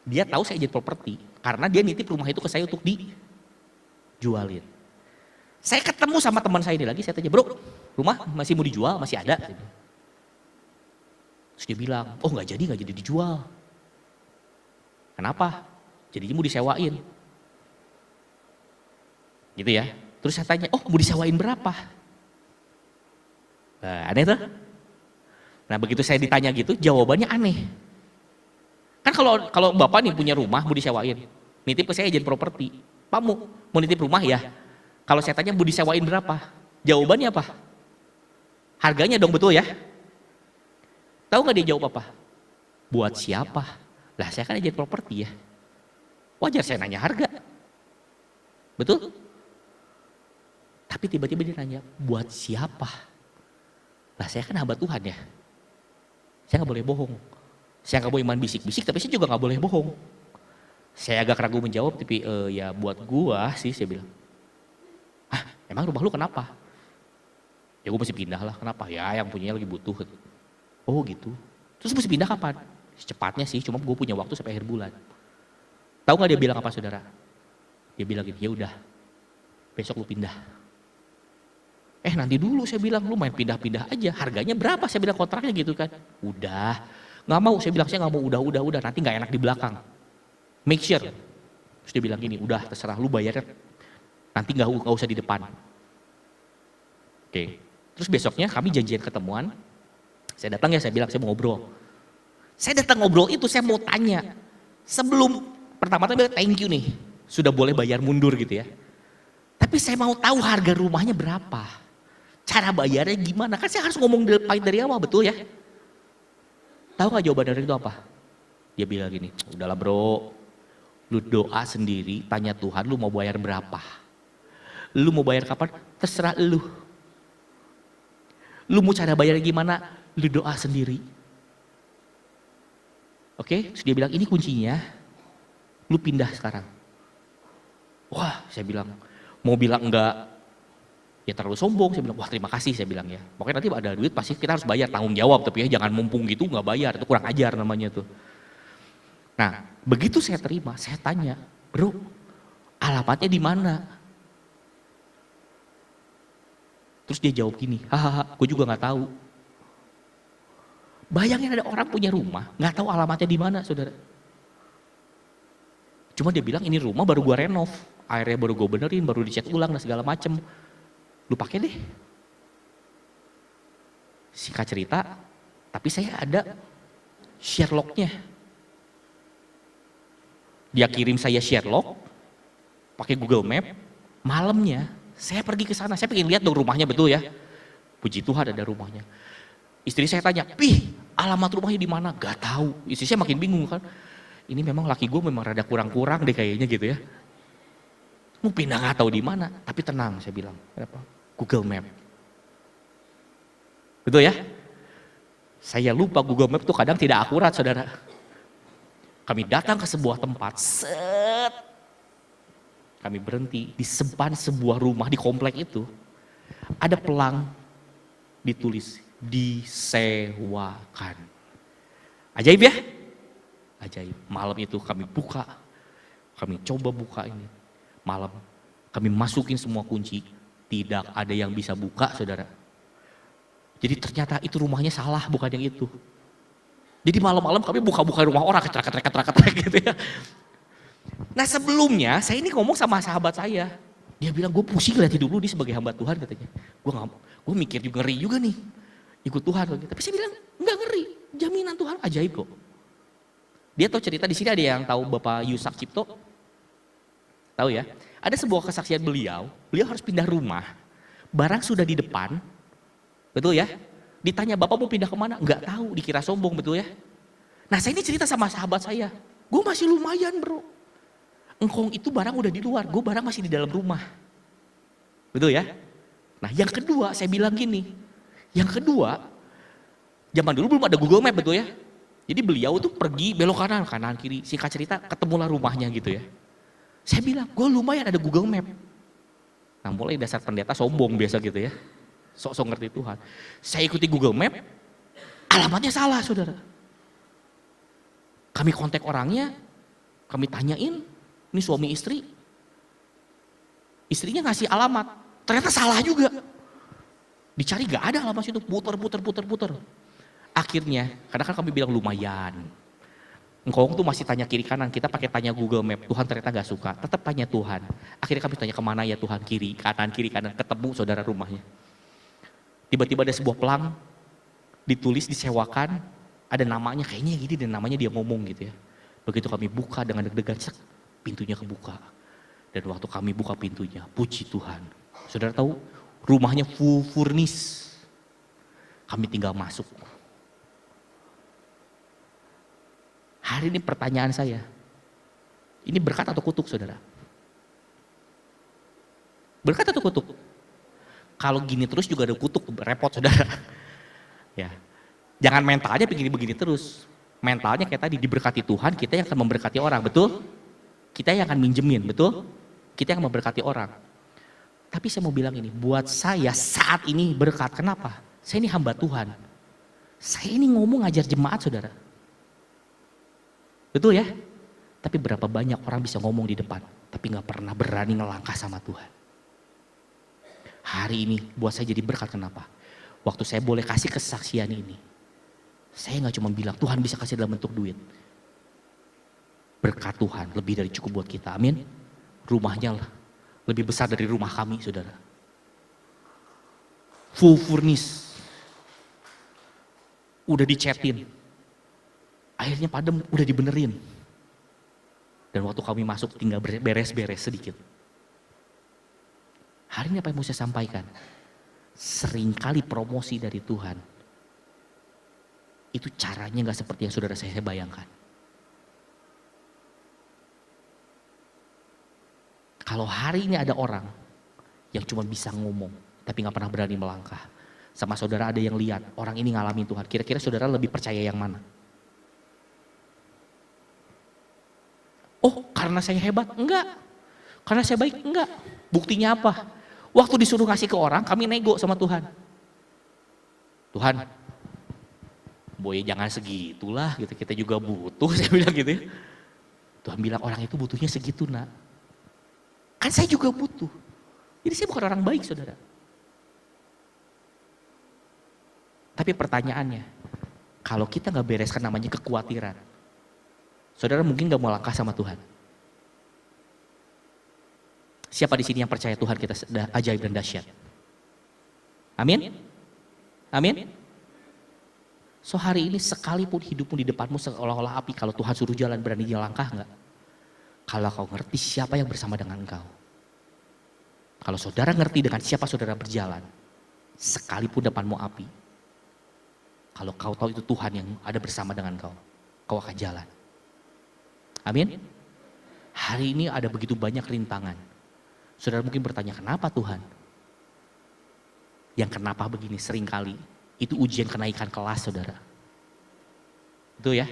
Dia tahu saya agent properti, karena dia nitip rumah itu ke saya untuk dijualin. Saya ketemu sama teman saya ini lagi, saya tanya, bro, rumah masih mau dijual, masih ada? Terus dia bilang, oh nggak jadi dijual. Kenapa? Jadinya mau disewain. Gitu ya. Terus saya tanya, oh mau disewain berapa? Nah, aneh tuh. Nah begitu saya ditanya gitu, jawabannya aneh. Kan kalau bapak nih punya rumah mau disewain, nitip ke saya agent properti. Pak mau nitip rumah ya? Kalau saya tanya mau disewain berapa? Jawabannya apa? Harganya dong betul ya? Tahu nggak dia jawab apa? Buat siapa? Lah saya kan agent properti ya. Wajar saya nanya harga. Betul? Tapi tiba-tiba dia nanya, buat siapa? Lah saya kan hamba Tuhan ya. Saya gak boleh bohong. Saya gak boleh iman bisik-bisik, tapi saya juga gak boleh bohong. Saya agak ragu menjawab, tapi ya buat gua sih saya bilang. Hah emang rumah lu kenapa? Ya gua mesti pindah lah, kenapa? Ya yang punyanya lagi butuh. Oh gitu. Terus mesti pindah kapan? Secepatnya sih, cuma gua punya waktu sampai akhir bulan. Tahu gak dia bilang apa saudara? Dia bilang gini, ya udah besok lu pindah. Nanti dulu saya bilang, lu main pindah-pindah aja, harganya berapa saya bilang kontraknya gitu kan. Udah, nggak mau, saya bilang saya nggak mau, udah, nanti nggak enak di belakang. Make sure. Terus dia bilang gini, udah terserah lu bayarnya, nanti nggak usah di depan. Oke, terus besoknya kami janjian ketemuan, saya datang ya, saya bilang saya mau ngobrol. Saya datang ngobrol itu saya mau tanya, sebelum pertama-tama thank you nih, sudah boleh bayar mundur gitu ya. Tapi saya mau tahu harga rumahnya berapa, cara bayarnya gimana, kan saya harus ngomong dari awal, betul ya. Tahu gak jawaban dari itu apa? Dia bilang gini, udahlah bro, lu doa sendiri, tanya Tuhan lu mau bayar berapa. Lu mau bayar kapan, terserah lu. Lu mau cara bayarnya gimana, lu doa sendiri. Oke, terus dia bilang ini kuncinya, lu pindah sekarang. Wah, saya bilang, mau bilang enggak, ya terlalu sombong. Saya bilang, wah terima kasih, saya bilang ya. Pokoknya nanti ada duit pasti kita harus bayar, tanggung jawab. Tapi ya jangan mumpung gitu nggak bayar, itu kurang ajar namanya tuh. Nah, begitu saya terima, saya tanya, bro, alamatnya di mana? Terus dia jawab gini, hahaha, gue juga nggak tahu. Bayangin ada orang punya rumah, nggak tahu alamatnya di mana, saudara. Cuma dia bilang ini rumah baru gue renov, airnya baru gue benerin, baru dicat ulang dan segala macem. Lu pakai deh. Singkat cerita, tapi saya ada share log-nya. Dia kirim saya share log, pakai Google Map, malamnya saya pergi ke sana, saya pengen lihat dong rumahnya betul ya. Puji Tuhan ada rumahnya. Istri saya tanya, "Pih, alamat rumahnya di mana?" Gak tahu. Istri saya makin bingung kan. Ini memang laki gue memang rada kurang-kurang deh kayaknya gitu ya. Mau pindah gak tahu di mana, tapi tenang saya bilang. Kenapa? Google Map. Betul ya? Saya lupa Google Map tuh kadang tidak akurat, saudara. Kami datang ke sebuah tempat, set. Kami berhenti di depan sebuah rumah di komplek itu. Ada pelang ditulis disewakan. Ajaib ya? Ajaib. Malam itu kami buka, kami coba buka ini. Malam kami masukin semua kunci, tidak ada yang bisa buka, saudara. Jadi ternyata itu rumahnya salah, bukan yang itu. Jadi malam-malam kami buka-buka rumah orang, ketrek gitu ya. Nah sebelumnya saya ini ngomong sama sahabat saya. Dia bilang gue pusing lihat hidup lu, dia sebagai hamba Tuhan katanya. Gue mikir juga ngeri juga nih, ikut Tuhan. Tapi saya bilang enggak ngeri, jaminan Tuhan ajaib kok. Dia tahu cerita di sini, ada yang tahu Bapak Yusak Cipto? Tahu ya? Ada sebuah kesaksian beliau harus pindah rumah, barang sudah di depan, betul ya? Ditanya Bapak mau pindah kemana? Enggak tahu, dikira sombong, betul ya? Nah saya ini cerita sama sahabat saya, gue masih lumayan bro. Engkong itu barang udah di luar, gue barang masih di dalam rumah. Betul ya? Nah yang kedua saya bilang gini, yang kedua, zaman dulu belum ada Google Map, betul ya? Jadi beliau tuh pergi belok kanan, kanan kiri, singkat cerita ketemulah rumahnya gitu ya. Saya bilang, gue lumayan ada Google Map. Nah mulai dasar pendeta sombong biasa gitu ya. Sok-sok ngerti Tuhan. Saya ikuti Google Map, alamatnya salah saudara. Kami kontak orangnya, kami tanyain, ini suami istri. Istrinya ngasih alamat, ternyata salah juga. Dicari gak ada alamat situ, puter. Akhirnya, karena kan kami bilang lumayan. Engkong tuh masih tanya kiri kanan, kita pakai tanya Google Map, Tuhan ternyata gak suka, tetap tanya Tuhan. Akhirnya kami tanya kemana ya Tuhan, kiri kanan, ketemu saudara rumahnya. Tiba-tiba ada sebuah pelang, ditulis disewakan, ada namanya, kayaknya gini dan namanya dia ngomong gitu ya. Begitu kami buka dengan deg-degan, pintunya kebuka. Dan waktu kami buka pintunya, puji Tuhan. Saudara tahu, rumahnya full furnish. Kami tinggal masuk. Hari ini pertanyaan saya, ini berkat atau kutuk saudara? Berkat atau kutuk? Kalau gini terus juga ada kutuk, repot saudara. Ya, jangan mentalnya begini-begini terus. Mentalnya kayak tadi, diberkati Tuhan, kita yang akan memberkati orang, betul? Kita yang akan minjemin, betul? Kita yang memberkati orang. Tapi saya mau bilang ini, buat saya saat ini berkat, kenapa? Saya ini hamba Tuhan. Saya ini ngomong ngajar jemaat saudara. Betul ya? Tapi berapa banyak orang bisa ngomong di depan, tapi gak pernah berani ngelangkah sama Tuhan. Hari ini buat saya jadi berkat, kenapa? Waktu saya boleh kasih kesaksian ini, saya gak cuma bilang Tuhan bisa kasih dalam bentuk duit. Berkat Tuhan lebih dari cukup buat kita, amin. Rumahnya lah lebih besar dari rumah kami, saudara. Full furnish. Udah dicetin. Akhirnya padam, udah dibenerin. Dan waktu kami masuk tinggal beres-beres sedikit. Hari ini apa yang mau saya sampaikan? Seringkali promosi dari Tuhan, itu caranya gak seperti yang saudara saya bayangkan. Kalau hari ini ada orang yang cuma bisa ngomong, tapi gak pernah berani melangkah. Sama saudara ada yang lihat, orang ini ngalamin Tuhan. Kira-kira saudara lebih percaya yang mana? Oh, karena saya hebat? Enggak. Karena saya baik? Enggak. Buktinya apa? Waktu disuruh ngasih ke orang, kami nego sama Tuhan. Tuhan, boy jangan segitulah, gitu. Kita juga butuh, saya bilang gitu ya. Tuhan bilang orang itu butuhnya segitu, nak. Kan saya juga butuh. Jadi saya bukan orang baik, saudara. Tapi pertanyaannya, kalau kita gak bereskan namanya kekhawatiran, saudara mungkin gak mau langkah sama Tuhan. Siapa di sini yang percaya Tuhan kita ajaib dan dahsyat? Amin? Amin? So hari ini sekalipun hidupmu di depanmu seolah-olah api, kalau Tuhan suruh jalan berani jalan langkah enggak? Kalau kau ngerti siapa yang bersama dengan engkau. Kalau saudara ngerti dengan siapa saudara berjalan, sekalipun depanmu api, kalau kau tahu itu Tuhan yang ada bersama dengan kau, kau akan jalan. Amin? Hari ini ada begitu banyak rintangan. Saudara mungkin bertanya, kenapa Tuhan? Yang kenapa begini seringkali, itu ujian kenaikan kelas, saudara. Itu ya.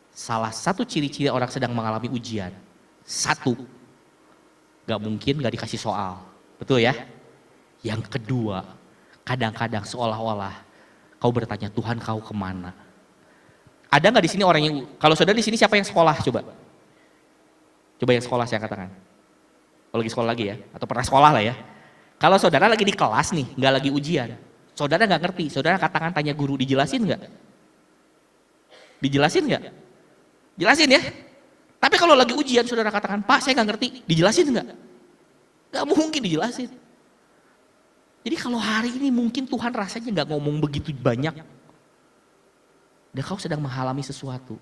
Salah satu ciri-ciri orang sedang mengalami ujian. Satu, gak mungkin gak dikasih soal. Betul ya? Yang kedua, kadang-kadang seolah-olah kau bertanya, Tuhan kau kemana? Ada gak di sini orang yang, kalau saudara di sini siapa yang sekolah? Coba yang sekolah saya katakan. Kalau lagi sekolah lagi ya, atau pernah sekolah lah ya. Kalau saudara lagi di kelas nih, gak lagi ujian. Saudara gak ngerti, saudara angkat tangan tanya guru, dijelasin gak? Dijelasin gak? Jelasin ya. Tapi kalau lagi ujian saudara katakan, Pak saya gak ngerti, dijelasin gak? Gak mungkin dijelasin. Jadi kalau hari ini mungkin Tuhan rasanya gak ngomong begitu banyak. Dan kau sedang mengalami sesuatu.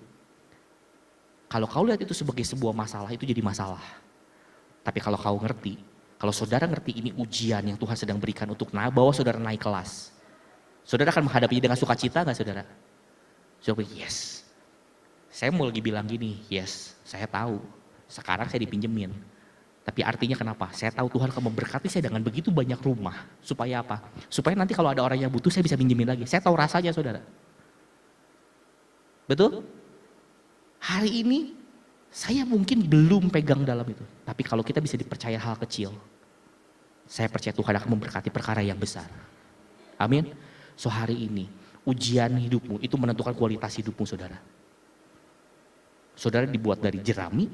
Kalau kau lihat itu sebagai sebuah masalah, itu jadi masalah. Tapi kalau kau ngerti, kalau saudara ngerti ini ujian yang Tuhan sedang berikan untuk bawa saudara naik kelas. Saudara akan menghadapinya dengan sukacita gak saudara? Saudara, yes. Saya mau lagi bilang gini, yes, saya tahu. Sekarang saya dipinjemin. Tapi artinya kenapa? Saya tahu Tuhan akan memberkati saya dengan begitu banyak rumah. Supaya apa? Supaya nanti kalau ada orang yang butuh saya bisa pinjemin lagi. Saya tahu rasanya saudara. Betul? Hari ini saya mungkin belum pegang dalam itu. Tapi kalau kita bisa dipercaya hal kecil, saya percaya Tuhan akan memberkati perkara yang besar. Amin. So hari ini, ujian hidupmu itu menentukan kualitas hidupmu saudara. Saudara dibuat dari jerami,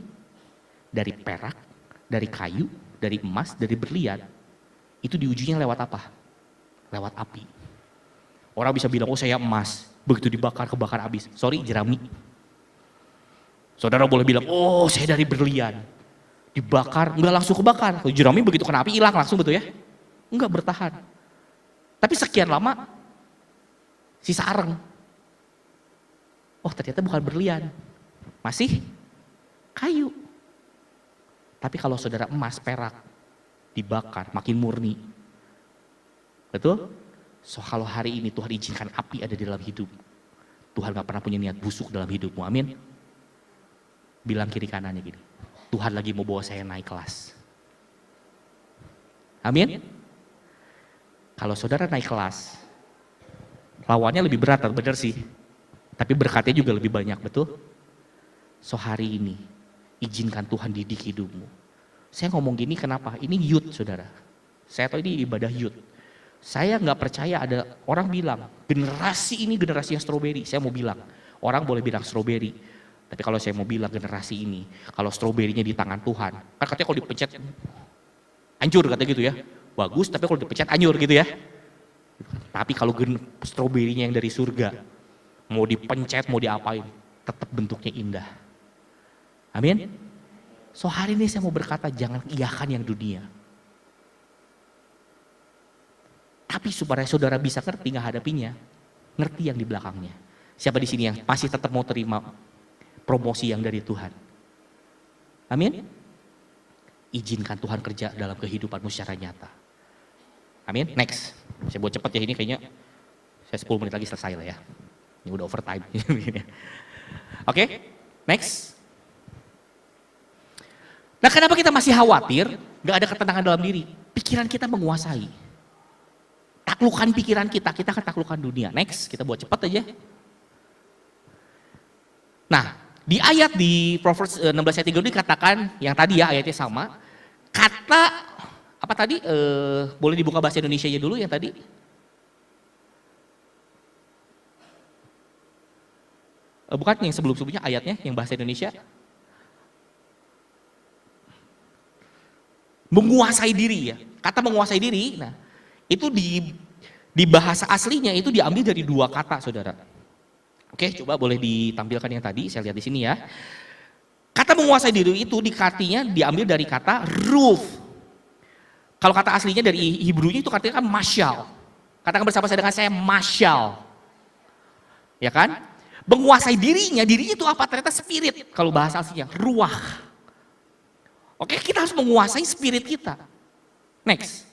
dari perak, dari kayu, dari emas, dari berlian. Itu diujinya lewat apa? Lewat api. Orang bisa bilang, oh saya emas, begitu dibakar, kebakar habis. Sorry, jerami. Saudara boleh bilang, oh saya dari berlian. Dibakar, enggak langsung kebakar. Kalau jerami begitu kena api hilang langsung, betul ya? Enggak, bertahan. Tapi sekian lama, sisa areng. Oh ternyata bukan berlian. Masih kayu. Tapi kalau saudara emas, perak, dibakar, makin murni. Betul? So kalau hari ini Tuhan izinkan api ada di dalam hidup. Tuhan gak pernah punya niat busuk dalam hidupmu, amin. Bilang kiri kanannya gini, Tuhan lagi mau bawa saya naik kelas. Amin. Kalau saudara naik kelas, lawannya lebih berat, benar sih. Tapi berkatnya juga lebih banyak, betul? So hari ini, izinkan Tuhan didik hidupmu. Saya ngomong gini kenapa? Ini youth saudara. Saya tahu ini ibadah youth. Saya nggak percaya ada orang bilang, generasi ini generasi yang stroberi. Saya mau bilang, orang boleh bilang stroberi. Tapi kalau saya mau bilang generasi ini, kalau stroberinya di tangan Tuhan, kan katanya kalau dipencet, hancur kata gitu ya. bagus, tapi kalau dipecat anyur gitu ya. Tapi kalau stroberinya yang dari surga, mau dipencet, mau diapain, tetap bentuknya indah. Amin. So hari ini saya mau berkata jangan iakan yang dunia. Tapi supaya saudara bisa ngerti menghadapinya, ngerti yang di belakangnya. Siapa di sini yang masih tetap mau terima promosi yang dari Tuhan? Amin. Izinkan Tuhan kerja dalam kehidupanmu secara nyata. Amin. Next. Saya buat cepat ya, ini kayaknya saya 10 menit lagi selesai lah ya. Ini udah overtime. Oke, next. Nah kenapa kita masih khawatir? Gak ada ketenangan dalam diri. Pikiran kita menguasai. Taklukan pikiran kita akan taklukkan dunia. Next, kita buat cepat aja. Nah, di ayat di Proverbs 16 ayat 3 ini dikatakan, yang tadi ya ayatnya sama. Kata, apa tadi? Boleh dibuka bahasa Indonesia aja dulu yang tadi. Bukan yang sebelum-sebelumnya ayatnya, yang bahasa Indonesia. Menguasai diri ya. Kata menguasai diri, nah itu di bahasa aslinya itu diambil dari 2 kata saudara. Oke, coba boleh ditampilkan yang tadi, saya lihat di sini ya. Kata menguasai diri itu dikatinya diambil dari kata roof. Kalau kata aslinya dari Hebrew itu katanya kan masyal. Katakan bersama saya dengan saya masyal. Ya kan? Menguasai dirinya itu apa? Ternyata spirit. Kalau bahasa aslinya ruah. Oke, kita harus menguasai spirit kita. Next.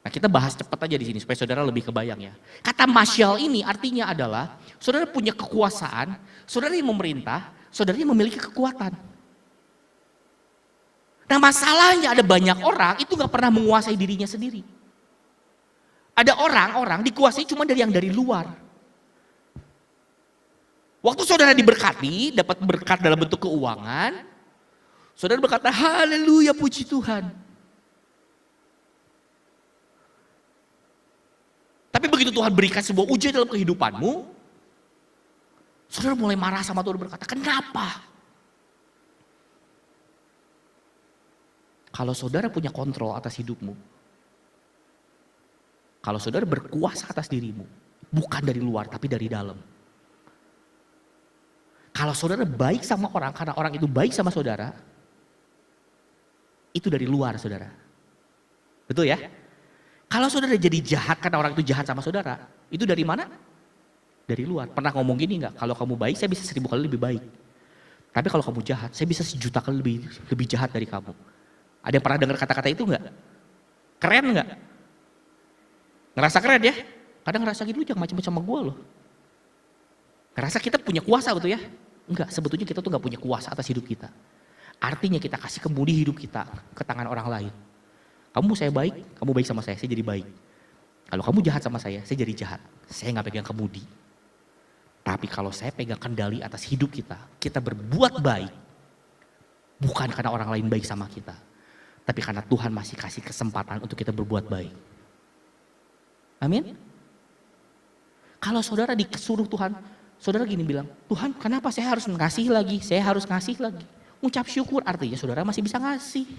Nah, kita bahas cepat aja di sini supaya saudara lebih kebayang ya. Kata masyal ini artinya adalah saudara punya kekuasaan, saudara yang memerintah, saudara yang memiliki kekuatan. Nah, masalahnya ada banyak orang itu gak pernah menguasai dirinya sendiri. Ada orang dikuasai cuma dari yang dari luar. Waktu saudara diberkati, dapat berkat dalam bentuk keuangan, saudara berkata, haleluya puji Tuhan. Tapi begitu Tuhan berikan sebuah ujian dalam kehidupanmu, saudara mulai marah sama Tuhan berkata, kenapa? Kalau saudara punya kontrol atas hidupmu, kalau saudara berkuasa atas dirimu, bukan dari luar tapi dari dalam. Kalau saudara baik sama orang karena orang itu baik sama saudara, itu dari luar saudara. Betul ya? Kalau saudara jadi jahat karena orang itu jahat sama saudara, itu dari mana? Dari luar. Pernah ngomong gini enggak? Kalau kamu baik saya bisa 1000 kali lebih baik. Tapi kalau kamu jahat, saya bisa 1.000.000 kali lebih jahat dari kamu. Ada yang pernah dengar kata-kata itu enggak? Keren enggak? Ngerasa keren ya? Kadang ngerasa gitu, jangan macam-macam sama gue loh. Ngerasa kita punya kuasa gitu ya? Enggak, sebetulnya kita tuh enggak punya kuasa atas hidup kita. Artinya kita kasih kemudi hidup kita ke tangan orang lain. Kamu saya baik, kamu baik sama saya jadi baik. Kalau kamu jahat sama saya jadi jahat. Saya nggak pegang kemudi. Tapi kalau saya pegang kendali atas hidup kita berbuat baik. Bukan karena orang lain baik sama kita. Tapi karena Tuhan masih kasih kesempatan untuk kita berbuat baik. Amin? Kalau saudara disuruh Tuhan, saudara gini bilang, Tuhan kenapa saya harus ngasih lagi, saya harus ngasih lagi. Ucap syukur artinya saudara masih bisa ngasih.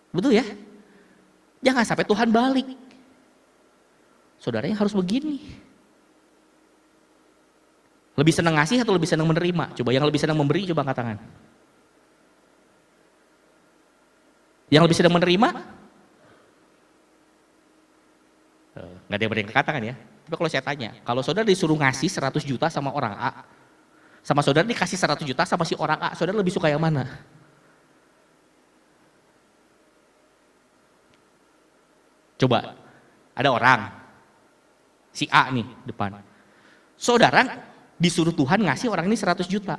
Betul ya? Jangan sampai Tuhan balik. Saudaranya harus begini. Lebih senang ngasih atau lebih senang menerima? Coba yang lebih senang memberi, coba angkat tangan. Yang lebih senang menerima? Gak ada yang berani katakan ya. Tapi kalau saya tanya, kalau saudara disuruh ngasih 100 juta sama orang A, sama saudara dikasih 100 juta sama si orang A, saudara lebih suka yang mana? Coba, ada orang, si A nih depan. Saudara disuruh Tuhan ngasih orang ini 100 juta.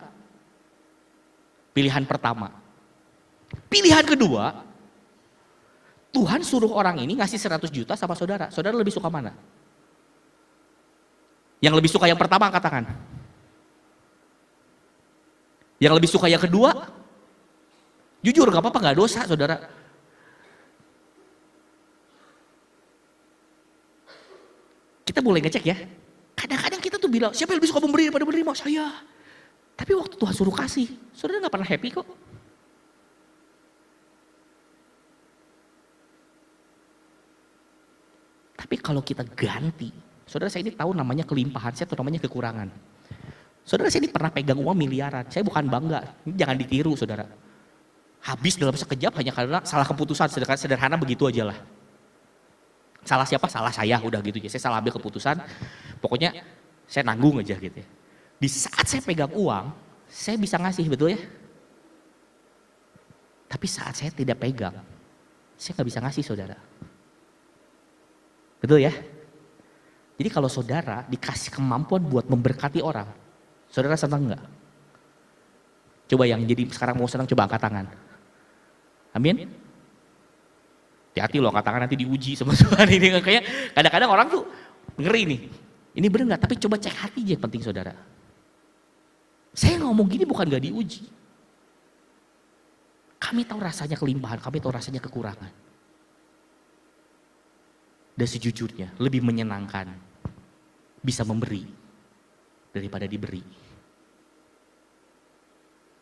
Pilihan pertama. Pilihan kedua, Tuhan suruh orang ini ngasih 100 juta sama saudara. Saudara lebih suka mana? Yang lebih suka yang pertama angkat tangan. Yang lebih suka yang kedua? Jujur gak apa-apa, gak dosa saudara. Kita boleh ngecek ya. Kadang-kadang kita tuh bilang, siapa yang lebih suka memberi daripada menerima? Saya. Tapi waktu Tuhan suruh kasih, saudara gak pernah happy kok. Tapi kalau kita ganti, saudara saya ini tahu namanya kelimpahan, saya tahu namanya kekurangan. Saudara saya ini pernah pegang uang miliaran, saya bukan bangga, ini jangan ditiru saudara. Habis dalam sekejap hanya karena salah keputusan, sederhana begitu aja lah. Salah siapa? Salah saya, udah gitu aja. Saya salah ambil keputusan, pokoknya saya nanggung aja gitu ya. Di saat saya pegang uang, saya bisa ngasih, betul ya? Tapi saat saya tidak pegang, saya nggak bisa ngasih saudara. Betul ya? Jadi kalau saudara dikasih kemampuan buat memberkati orang, saudara senang nggak? Coba yang jadi sekarang mau senang, coba angkat tangan. Amin? Hati-hati loh, angkat tangan nanti diuji sama Tuhan ini. Kayak kadang-kadang orang tuh ngeri nih. Ini bener nggak? Tapi coba cek hati aja yang penting saudara. Saya ngomong gini bukan nggak diuji. Kami tahu rasanya kelimpahan, kami tahu rasanya kekurangan. Dan sejujurnya lebih menyenangkan bisa memberi daripada diberi.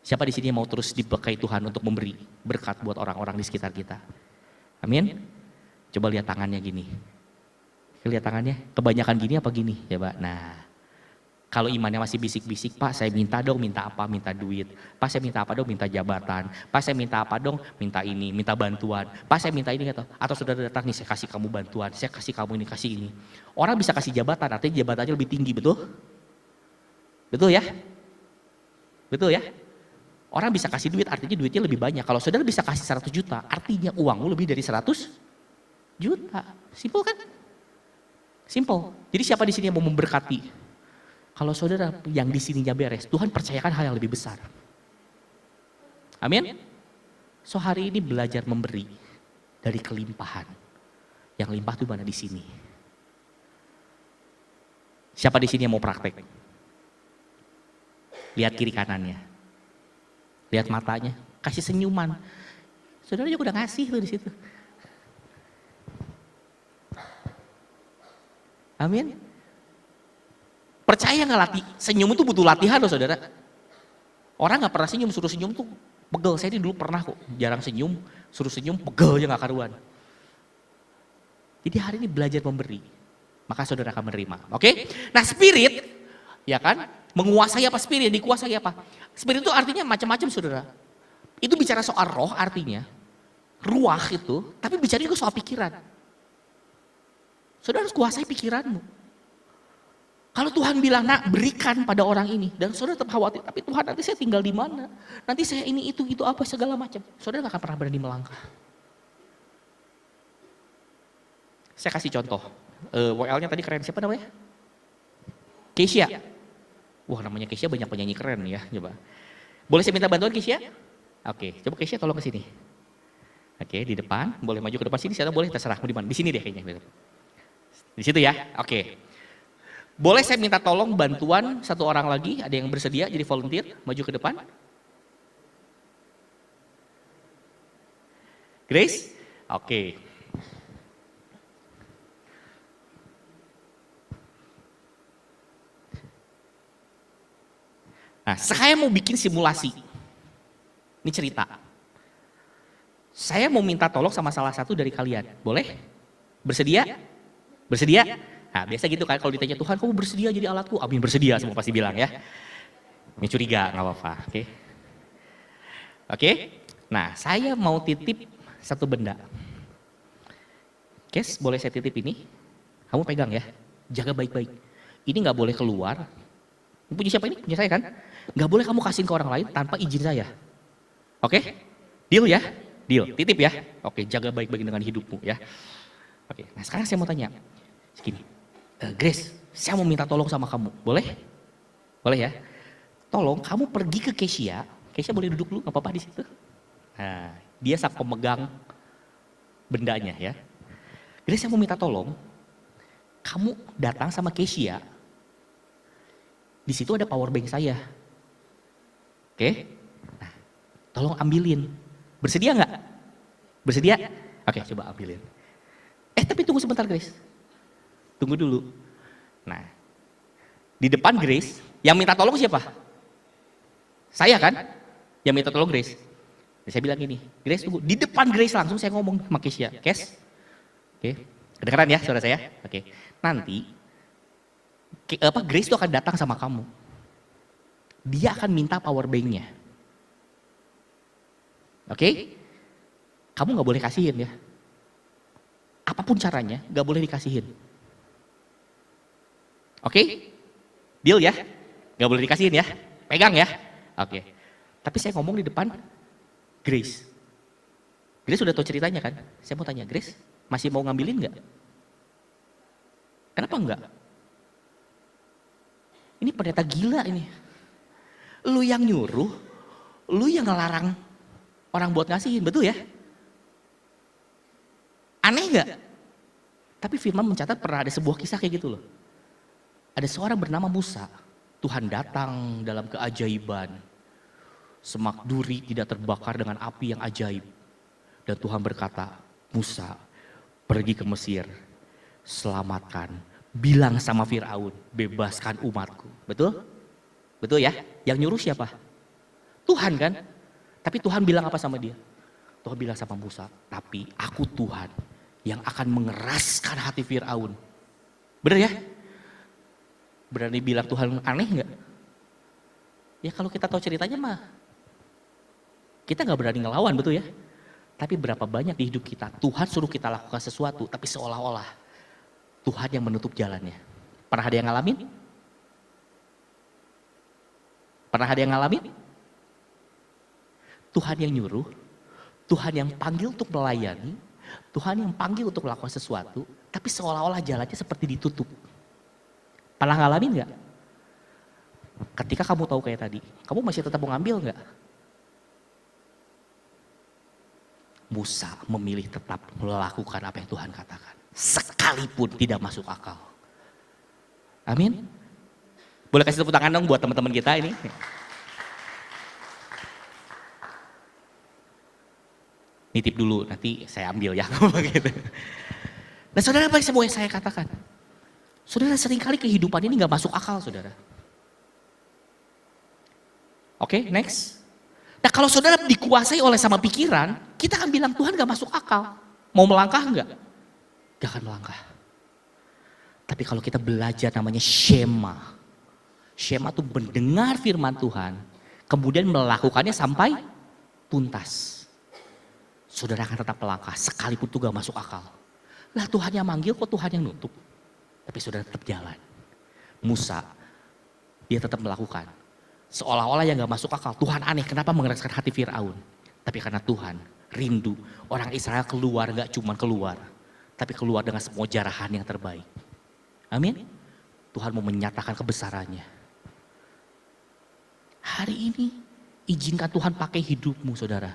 Siapa di sini yang mau terus dipakai Tuhan untuk memberi berkat buat orang-orang di sekitar kita? Amin. Coba lihat tangannya gini. Lihat tangannya, kebanyakan gini apa gini? Coba. Nah, kalau imannya masih bisik-bisik, Pak saya minta dong, minta apa? Minta duit. Pak saya minta apa dong? Minta jabatan. Pak saya minta apa dong? Minta ini, minta bantuan. Pak saya minta ini gitu. Atau saudara datang nih, saya kasih kamu bantuan, saya kasih kamu ini, kasih ini. Orang bisa kasih jabatan, artinya jabatannya lebih tinggi, betul? Betul ya? Betul ya? Orang bisa kasih duit, artinya duitnya lebih banyak. Kalau saudara bisa kasih 100 juta, artinya uangmu lebih dari 100 juta. Simple kan? Simple. Jadi siapa di sini yang mau memberkati? Kalau saudara yang di sininya beres, Tuhan percayakan hal yang lebih besar. Amin. So hari ini belajar memberi dari kelimpahan. Yang limpah itu mana di sini? Siapa di sini yang mau praktek? Lihat kiri kanannya. Lihat matanya, kasih senyuman. Saudara juga udah ngasih tuh di situ. Amin. Percaya nggak senyum itu butuh latihan loh saudara. Orang nggak pernah senyum, suruh senyum tuh pegel. Saya ini dulu pernah kok, jarang senyum, suruh senyum pegel aja nggak karuan. Jadi hari ini belajar memberi, maka saudara akan menerima. Oke? Nah spirit, ya kan, menguasai apa spirit, dikuasai apa? Spirit itu artinya macam-macam saudara. Itu bicara soal roh artinya, ruah itu, tapi bicara juga soal pikiran. Saudara harus kuasai pikiranmu. Kalau Tuhan bilang, nak berikan pada orang ini. Dan saudara tetap khawatir, tapi Tuhan nanti saya tinggal di mana? Nanti saya ini, itu apa, segala macam. Saudara gak akan pernah berani melangkah. Saya kasih contoh. WL-nya tadi keren, siapa namanya? Keisha. Wah namanya Keisha banyak penyanyi keren ya. Coba. Boleh saya minta bantuan Keisha? Oke, coba Keisha tolong ke sini. Oke, di depan. Boleh maju ke depan sini, saya boleh terserah. Mau di mana? Di sini deh kayaknya. Di situ ya, oke. Boleh saya minta tolong bantuan satu orang lagi, ada yang bersedia jadi volunteer, maju ke depan. Grace? Oke. Nah, saya mau bikin simulasi. Ini cerita. Saya mau minta tolong sama salah satu dari kalian, boleh? Bersedia? Bersedia? Nah biasa gitu kan kalau ditanya Tuhan kamu bersedia jadi alatku? Amin bersedia semua pasti bilang ya. Ini curiga gak apa-apa oke. Oke, nah saya mau titip satu benda. Kes boleh saya titip ini? Kamu pegang ya, jaga baik-baik. Ini gak boleh keluar. Ini punya siapa ini? Punya saya kan? Gak boleh kamu kasihin ke orang lain tanpa izin saya. Oke? Deal ya? Deal, titip ya? Oke, jaga baik-baik dengan hidupmu ya. Oke, nah sekarang saya mau tanya. Segini. Grace, saya mau minta tolong sama kamu, boleh? Boleh ya? Tolong kamu pergi ke Keisha. Keisha boleh duduk dulu, gak apa-apa di situ. Nah, dia sang pemegang bendanya ya. Grace saya mau minta tolong, kamu datang sama Keisha. Di situ ada power bank saya. Oke? Nah, tolong ambilin. Bersedia nggak? Bersedia? Oke, coba ambilin. Tapi tunggu sebentar Grace. Tunggu dulu. Nah, di depan Grace, yang minta tolong siapa? Saya kan? Yang minta tolong Grace. Saya bilang gini, Grace tunggu. Di depan Grace langsung saya ngomong sama Keisha. Kes, oke, Kedengeran ya saudara saya? Oke. Nanti Grace itu akan datang sama kamu. Dia akan minta power bank-nya. Oke? Kamu nggak boleh kasihin ya. Apapun caranya, nggak boleh dikasihin. Oke? Deal ya? Nggak boleh dikasihin ya? Pegang ya? Oke. Tapi saya ngomong di depan Grace. Grace udah tahu ceritanya kan? Saya mau tanya, Grace masih mau ngambilin nggak? Kenapa enggak? Ini pendeta gila ini. Lu yang nyuruh, lu yang ngelarang orang buat ngasihin, betul ya? Aneh nggak? Tapi firman mencatat pernah ada sebuah kisah kayak gitu loh. Ada seorang bernama Musa. Tuhan datang dalam keajaiban. Semak duri tidak terbakar dengan api yang ajaib. Dan Tuhan berkata, Musa pergi ke Mesir, selamatkan, bilang sama Firaun, bebaskan umatku. Betul? Betul ya? Yang nyuruh siapa? Tuhan kan? Tapi Tuhan bilang apa sama dia? Tuhan bilang sama Musa, tapi aku Tuhan yang akan mengeraskan hati Firaun. Bener ya? Berani bilang Tuhan aneh nggak? Ya kalau kita tahu ceritanya mah, kita nggak berani ngelawan, betul ya? Tapi berapa banyak di hidup kita, Tuhan suruh kita lakukan sesuatu, tapi seolah-olah Tuhan yang menutup jalannya. Pernah ada yang ngalamin? Pernah ada yang ngalamin? Tuhan yang nyuruh, Tuhan yang panggil untuk melayani, Tuhan yang panggil untuk melakukan sesuatu, tapi seolah-olah jalannya seperti ditutup. Pernah ngalamin nggak? Ketika kamu tahu kayak tadi, kamu masih tetap mau ngambil nggak? Musa memilih tetap melakukan apa yang Tuhan katakan. Sekalipun tidak masuk akal. Amin. Boleh kasih tepuk tangan dong buat teman-teman kita ini. Nitip dulu, nanti saya ambil ya. Gitu. Nah saudara, apa yang saya katakan? Saudara, seringkali kehidupan ini gak masuk akal saudara. Oke, next. Nah kalau saudara dikuasai oleh sama pikiran, kita akan bilang Tuhan gak masuk akal. Mau melangkah enggak? Gak akan melangkah. Tapi kalau kita belajar namanya Shema. Shema itu mendengar firman Tuhan, kemudian melakukannya sampai tuntas. Saudara akan tetap melangkah, sekalipun itu gak masuk akal. Lah Tuhan yang manggil, kok Tuhan yang nutup? Tapi saudara tetap jalan. Musa, dia tetap melakukan. Seolah-olah yang gak masuk akal, Tuhan aneh kenapa mengeraskan hati Firaun. Tapi karena Tuhan rindu, orang Israel keluar gak cuma keluar, tapi keluar dengan semua jarahan yang terbaik. Amin. Tuhan mau menyatakan kebesarannya. Hari ini izinkan Tuhan pakai hidupmu saudara.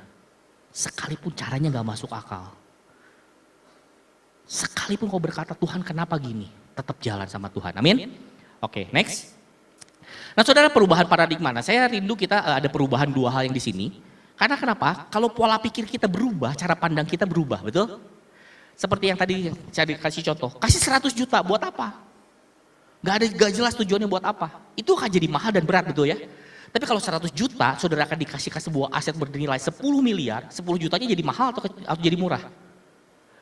Sekalipun caranya gak masuk akal. Sekalipun kau berkata Tuhan kenapa gini, tetap jalan sama Tuhan. Amin. Oke, next. Nah saudara, perubahan paradigma. Nah saya rindu kita ada perubahan dua hal yang di sini. Karena kenapa? Kalau pola pikir kita berubah, cara pandang kita berubah, betul? Seperti yang tadi saya kasih contoh, kasih 100 juta buat apa? Gak jelas tujuannya buat apa. Itu akan jadi mahal dan berat, betul ya? Tapi kalau 100 juta, saudara akan dikasih ke sebuah aset bernilai 10 miliar, 10 jutanya jadi mahal atau jadi murah?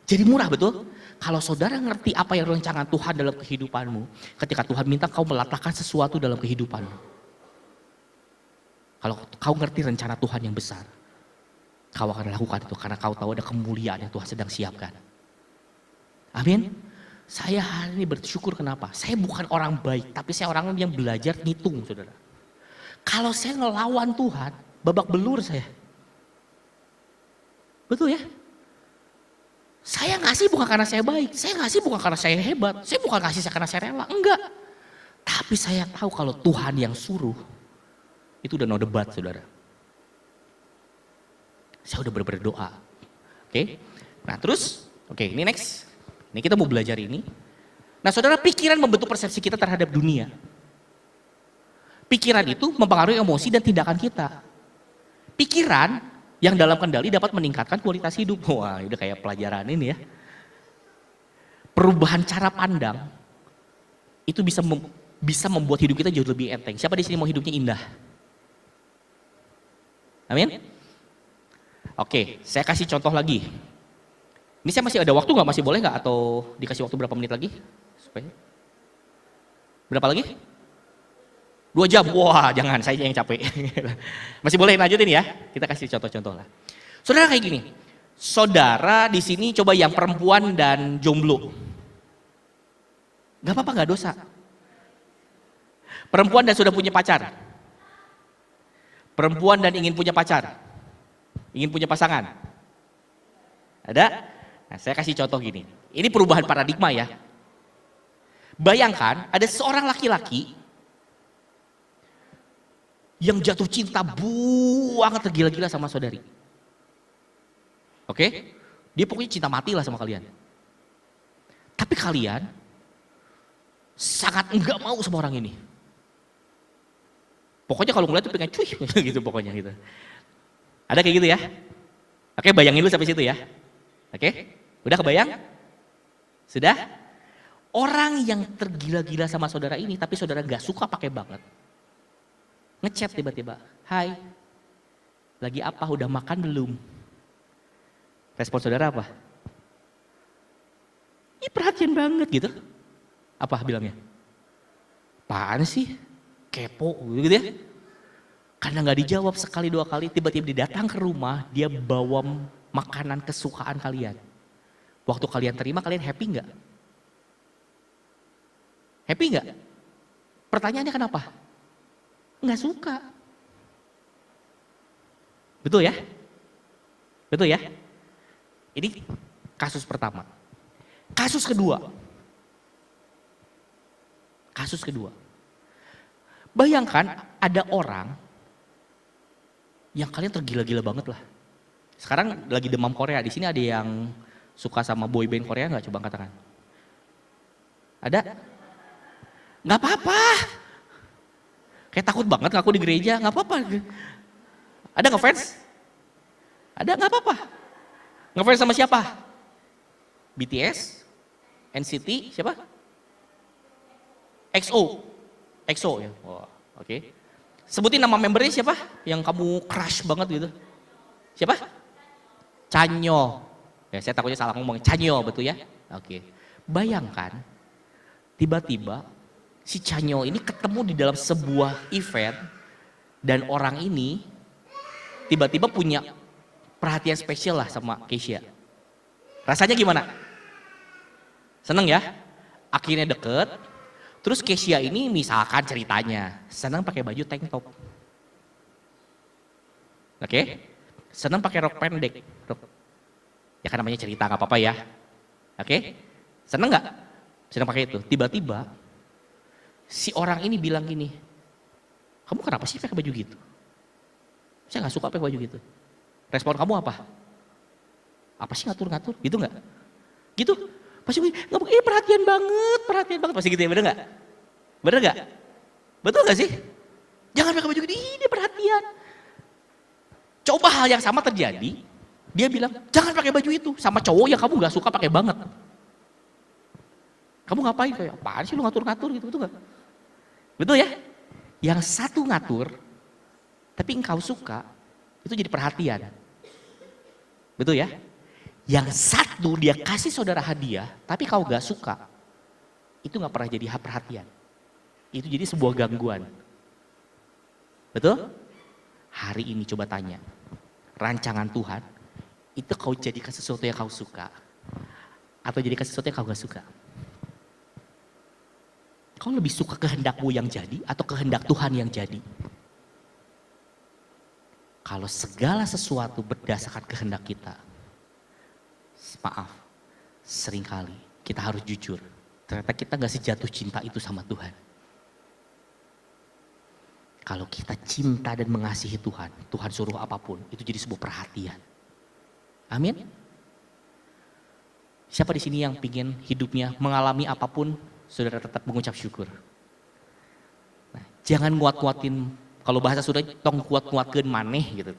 Jadi murah, betul? Kalau saudara ngerti apa yang rancangan Tuhan dalam kehidupanmu, ketika Tuhan minta kau meletakkan sesuatu dalam kehidupanmu. Kalau kau ngerti rencana Tuhan yang besar, kau akan lakukan itu karena kau tahu ada kemuliaan yang Tuhan sedang siapkan. Amin. Saya hari ini bersyukur kenapa? Saya bukan orang baik, tapi saya orang yang belajar ngitung, saudara. Kalau saya ngelawan Tuhan, babak belur saya. Betul ya? Saya ngasih bukan karena saya baik, saya ngasih bukan karena saya hebat, saya bukan ngasih karena saya rela, enggak. Tapi saya tahu kalau Tuhan yang suruh, itu udah no debat saudara. Saya udah berdoa. Oke. Nah terus, oke ini next. Ini kita mau belajar ini. Nah saudara, pikiran membentuk persepsi kita terhadap dunia. Pikiran itu mempengaruhi emosi dan tindakan kita. Pikiran yang dalam kendali dapat meningkatkan kualitas hidup. Wah, udah kayak pelajaran ini ya. Perubahan cara pandang itu bisa membuat hidup kita jauh lebih enteng. Siapa di sini mau hidupnya indah? Amin. Oke, saya kasih contoh lagi. Ini saya masih ada waktu nggak? Masih boleh nggak? Atau dikasih waktu berapa menit lagi? Supaya berapa lagi? 2 jam. Wah, jangan, saya yang capek. Masih boleh lanjutin ya? Kita kasih contoh-contoh lah. Saudara kayak gini. Saudara di sini coba yang perempuan dan jomblo. Gak apa-apa, gak dosa. Perempuan dan sudah punya pacar. Perempuan dan ingin punya pacar. Ingin punya pasangan. Ada? Nah, saya kasih contoh gini. Ini perubahan paradigma ya. Bayangkan ada seorang laki-laki yang jatuh cinta buang tergila-gila sama saudari. Oke? Dia pokoknya cinta mati lah sama kalian. Tapi kalian sangat enggak mau sama orang ini. Pokoknya kalau ngeliat tuh pengen cuy gitu pokoknya gitu. Ada kayak gitu ya? Oke, bayangin dulu sampai situ ya. Oke? Udah kebayang? Sudah? Orang yang tergila-gila sama saudara ini tapi saudara gak suka pakai banget. Ngechat tiba-tiba, "Hai, lagi apa? Udah makan belum?" Respon saudara apa? Ih, perhatian banget gitu. Apa bilangnya? Apaan sih? Kepo gitu ya. Karena gak dijawab sekali 2 kali, tiba-tiba dia datang ke rumah, dia bawa makanan kesukaan kalian. Waktu kalian terima, kalian happy gak? Happy gak? Pertanyaannya kenapa? Gak suka. Betul ya? Betul ya? Ini kasus pertama. Kasus kedua. Kasus kedua. Bayangkan ada orang yang kalian tergila-gila banget lah. Sekarang lagi demam Korea. Di sini ada yang suka sama boyband Korea nggak? Coba katakan. Ada? Nggak apa-apa. Kayak takut banget ngaku di gereja. Nggak apa-apa. Ada ngefans? Ada? Nggak apa-apa. Ngefans sama siapa? BTS? NCT? Siapa? EXO. EXO ya. Oh, oke. Sebutin nama membernya siapa? Yang kamu crush banget gitu. Siapa? Chanyeol. Ya, saya takutnya salah ngomong. Chanyeol betul ya? Oke. Bayangkan tiba-tiba si Chanyeol ini ketemu di dalam sebuah event dan orang ini tiba-tiba punya perhatian spesial lah sama Kesha. Rasanya gimana? Seneng ya? Akhirnya deket. Terus Kesha ini misalkan ceritanya senang pakai baju tank top. Oke? Senang pakai rok pendek. Ya kan namanya cerita nggak apa-apa ya. Oke? Senang nggak? Senang pakai itu. Tiba-tiba si orang ini bilang gini, "Kamu kenapa sih pakai baju gitu?" "Saya nggak suka pakai baju gitu." Respon kamu apa? "Apa sih ngatur-ngatur?" Gitu nggak? Gitu? Pasti perhatian banget. Pasti gitu ya, bener gak? Bener gak? Betul gak sih? Jangan pakai baju gini, ini perhatian. Coba hal yang sama terjadi, dia bilang, "Jangan pakai baju itu." Sama cowok yang kamu gak suka pakai banget. Kamu ngapain? Kayak, "Apaan sih lu ngatur-ngatur gitu?" Betul gak? Betul ya? Yang satu ngatur, tapi engkau suka, itu jadi perhatian. Betul ya? Yang satu dia kasih saudara hadiah, tapi kau gak suka. Itu gak pernah jadi perhatian. Itu jadi sebuah gangguan. Betul? Hari ini coba tanya. Rancangan Tuhan, itu kau jadikan sesuatu yang kau suka. Atau jadikan sesuatu yang kau gak suka. Kau lebih suka kehendakmu yang jadi atau kehendak Tuhan yang jadi? Kalau segala sesuatu berdasarkan kehendak kita, maaf, seringkali kita harus jujur. Ternyata kita gak sejatuh cinta itu sama Tuhan. Kalau kita cinta dan mengasihi Tuhan, Tuhan suruh apapun, itu jadi sebuah perhatian. Amin. Siapa di sini yang pingin hidupnya mengalami apapun, saudara tetap mengucap syukur. Nah, jangan nguat-nguatin, kalau bahasa sudah tong kuat-kuatkeun maneh gitu.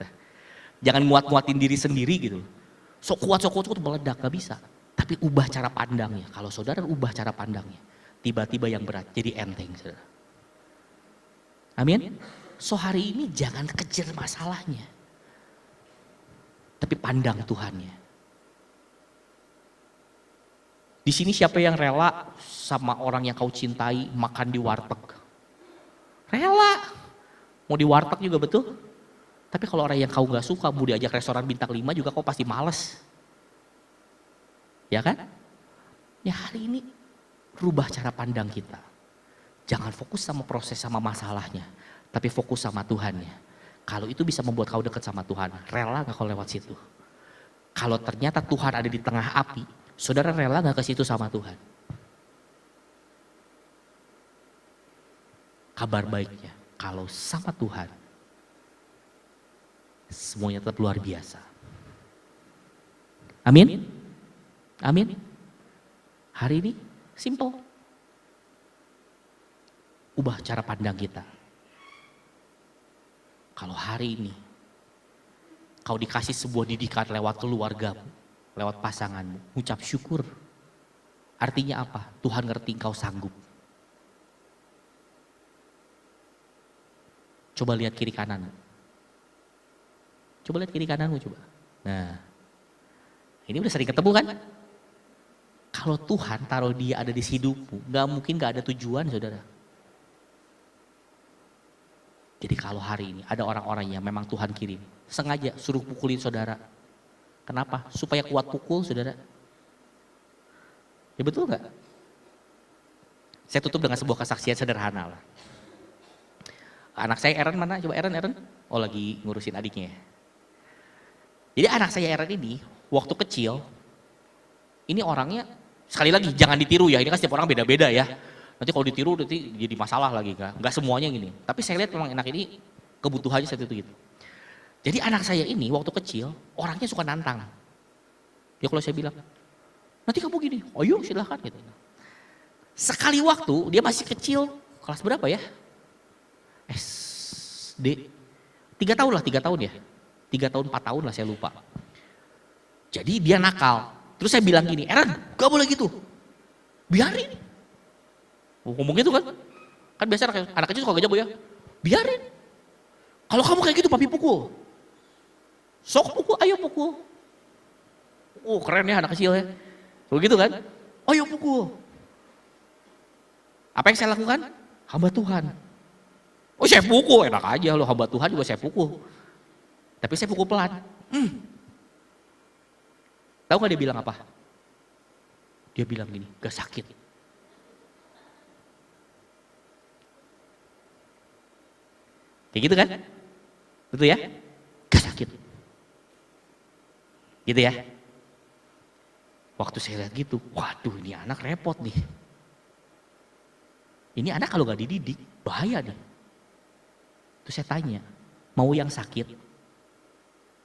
Jangan nguat-nguatin diri sendiri gitu. Sok kuat meledak, gak bisa. Tapi ubah cara pandangnya. Kalau saudara ubah cara pandangnya, tiba-tiba yang berat jadi enteng, saudara. Amin. So hari ini jangan kejar masalahnya, tapi pandang Tuhannya. Di sini siapa yang rela sama orang yang kau cintai makan di warteg? Rela. Mau di warteg juga betul. Tapi kalau orang yang kau gak suka mau diajak restoran bintang 5 juga kau pasti males. Ya kan? Ya hari ini rubah cara pandang kita. Jangan fokus sama proses sama masalahnya. Tapi fokus sama Tuhannya. Kalau itu bisa membuat kau dekat sama Tuhan, rela gak kau lewat situ? Kalau ternyata Tuhan ada di tengah api, saudara rela gak ke situ sama Tuhan? Kabar baiknya, kalau sama Tuhan, semuanya tetap luar biasa. Amin? Amin? Hari ini simple. Ubah cara pandang kita. Kalau hari ini kau dikasih sebuah didikan lewat keluargamu, lewat pasanganmu, ucap syukur. Artinya apa? Tuhan ngerti kau sanggup. Coba lihat kiri kananmu. Coba lihat kiri kananmu coba. Nah, ini udah sering ketemu kan? Kalau Tuhan taruh dia ada di hidupmu, gak mungkin gak ada tujuan saudara. Jadi kalau hari ini ada orang-orang yang memang Tuhan kirim, sengaja suruh pukulin saudara. Kenapa? Supaya kuat pukul saudara. Ya betul gak? Saya tutup dengan sebuah kesaksian sederhana lah. Anak saya Aaron mana? Coba Aaron. Oh lagi ngurusin adiknya. Jadi anak saya Aaron ini waktu kecil, ini orangnya sekali lagi jangan ditiru ya, ini kan setiap orang beda-beda ya. Nanti kalau ditiru nanti jadi masalah lagi kan. Enggak semuanya gini. Tapi saya lihat memang anak ini kebutuhannya saat itu gitu. Jadi anak saya ini waktu kecil orangnya suka nantang. Ya kalau saya bilang, nanti kamu gini, oh yuk silahkan gitu. Sekali waktu dia masih kecil, kelas berapa ya? SD. 3 tahun lah, 3 tahun ya. 3 tahun, 4 tahun lah saya lupa. Jadi dia nakal. Terus saya bilang gini, Aaron gak boleh gitu. Biarin. Ngomong gitu kan. Kan biasa anak kecil suka jago ya. Biarin. Kalau kamu kayak gitu papi pukul. Sok pukul, ayo pukul. Oh keren ya anak kecil ya. Begitu kan. Ayo pukul. Apa yang saya lakukan? Hamba Tuhan. Oh saya pukul, enak aja loh hamba Tuhan juga saya pukul. Tapi saya pukul pelan. Tahu gak dia bilang apa? Dia bilang gini, gak sakit. Kayak gitu kan? Betul ya? Gak sakit. Gitu ya? Waktu saya lihat gitu, waduh ini anak repot nih. Ini anak kalau gak dididik, bahaya nih. Terus saya tanya, mau yang sakit?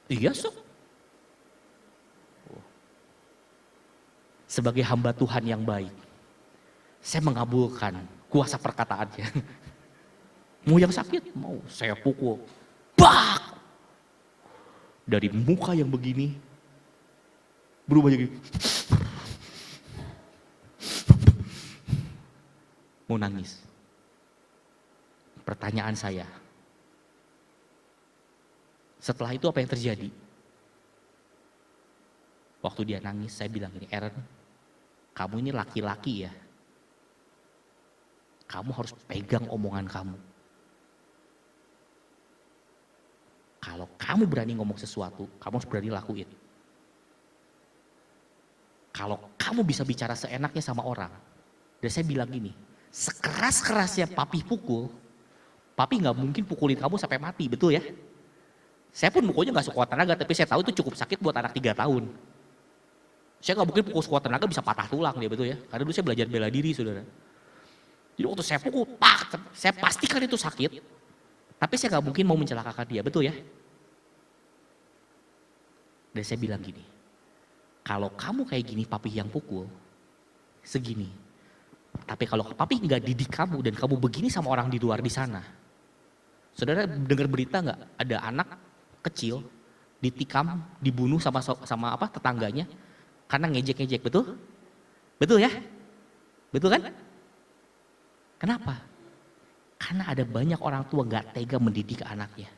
Iya sok. Sebagai hamba Tuhan yang baik, saya mengabulkan kuasa perkataannya. Mau yang sakit? Mau, saya pukul. Bak! Dari muka yang begini, berubah jadi mau nangis. Pertanyaan saya, setelah itu apa yang terjadi? Waktu dia nangis, saya bilang gini, Aaron, kamu ini laki-laki ya. Kamu harus pegang omongan kamu. Kalau kamu berani ngomong sesuatu, kamu harus berani lakuin. Kalau kamu bisa bicara seenaknya sama orang, dan saya bilang gini, sekeras-kerasnya papi pukul, papi gak mungkin pukulin kamu sampai mati, betul ya? Saya pun mukulnya gak sekuat tenaga, tapi saya tahu itu cukup sakit buat anak 3 tahun. Saya gak mungkin pukul sekuat tenaga bisa patah tulang dia, betul ya? Karena dulu saya belajar bela diri saudara. Jadi waktu saya pukul, pak, saya pastikan itu sakit, tapi saya gak mungkin mau mencelakakan dia, betul ya? Dan saya bilang gini, kalau kamu kayak gini papi yang pukul, segini. Tapi kalau papi nggak didik kamu dan kamu begini sama orang di luar di sana. Saudara dengar berita nggak? Ada anak kecil ditikam, dibunuh sama tetangganya karena ngejek-ngejek, betul? Betul ya? Betul kan? Kenapa? Karena ada banyak orang tua nggak tega mendidik anaknya.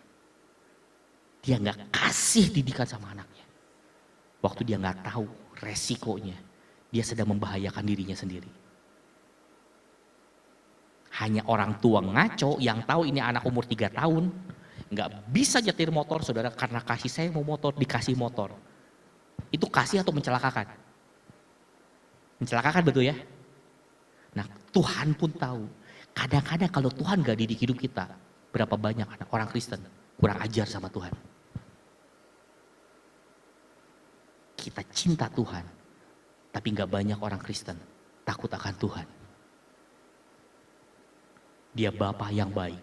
Dia nggak kasih didikan sama anaknya. Waktu dia nggak tahu resikonya, dia sedang membahayakan dirinya sendiri. Hanya orang tua ngaco yang tahu ini anak umur 3 tahun, nggak bisa nyetir motor saudara karena kasih sayang mau motor, dikasih motor. Itu kasih atau mencelakakan? Mencelakakan betul ya? Nah Tuhan pun tahu, kadang-kadang kalau Tuhan gak didik hidup kita, berapa banyak anak orang Kristen kurang ajar sama Tuhan. Kita cinta Tuhan, tapi gak banyak orang Kristen takut akan Tuhan. Dia Bapa yang baik,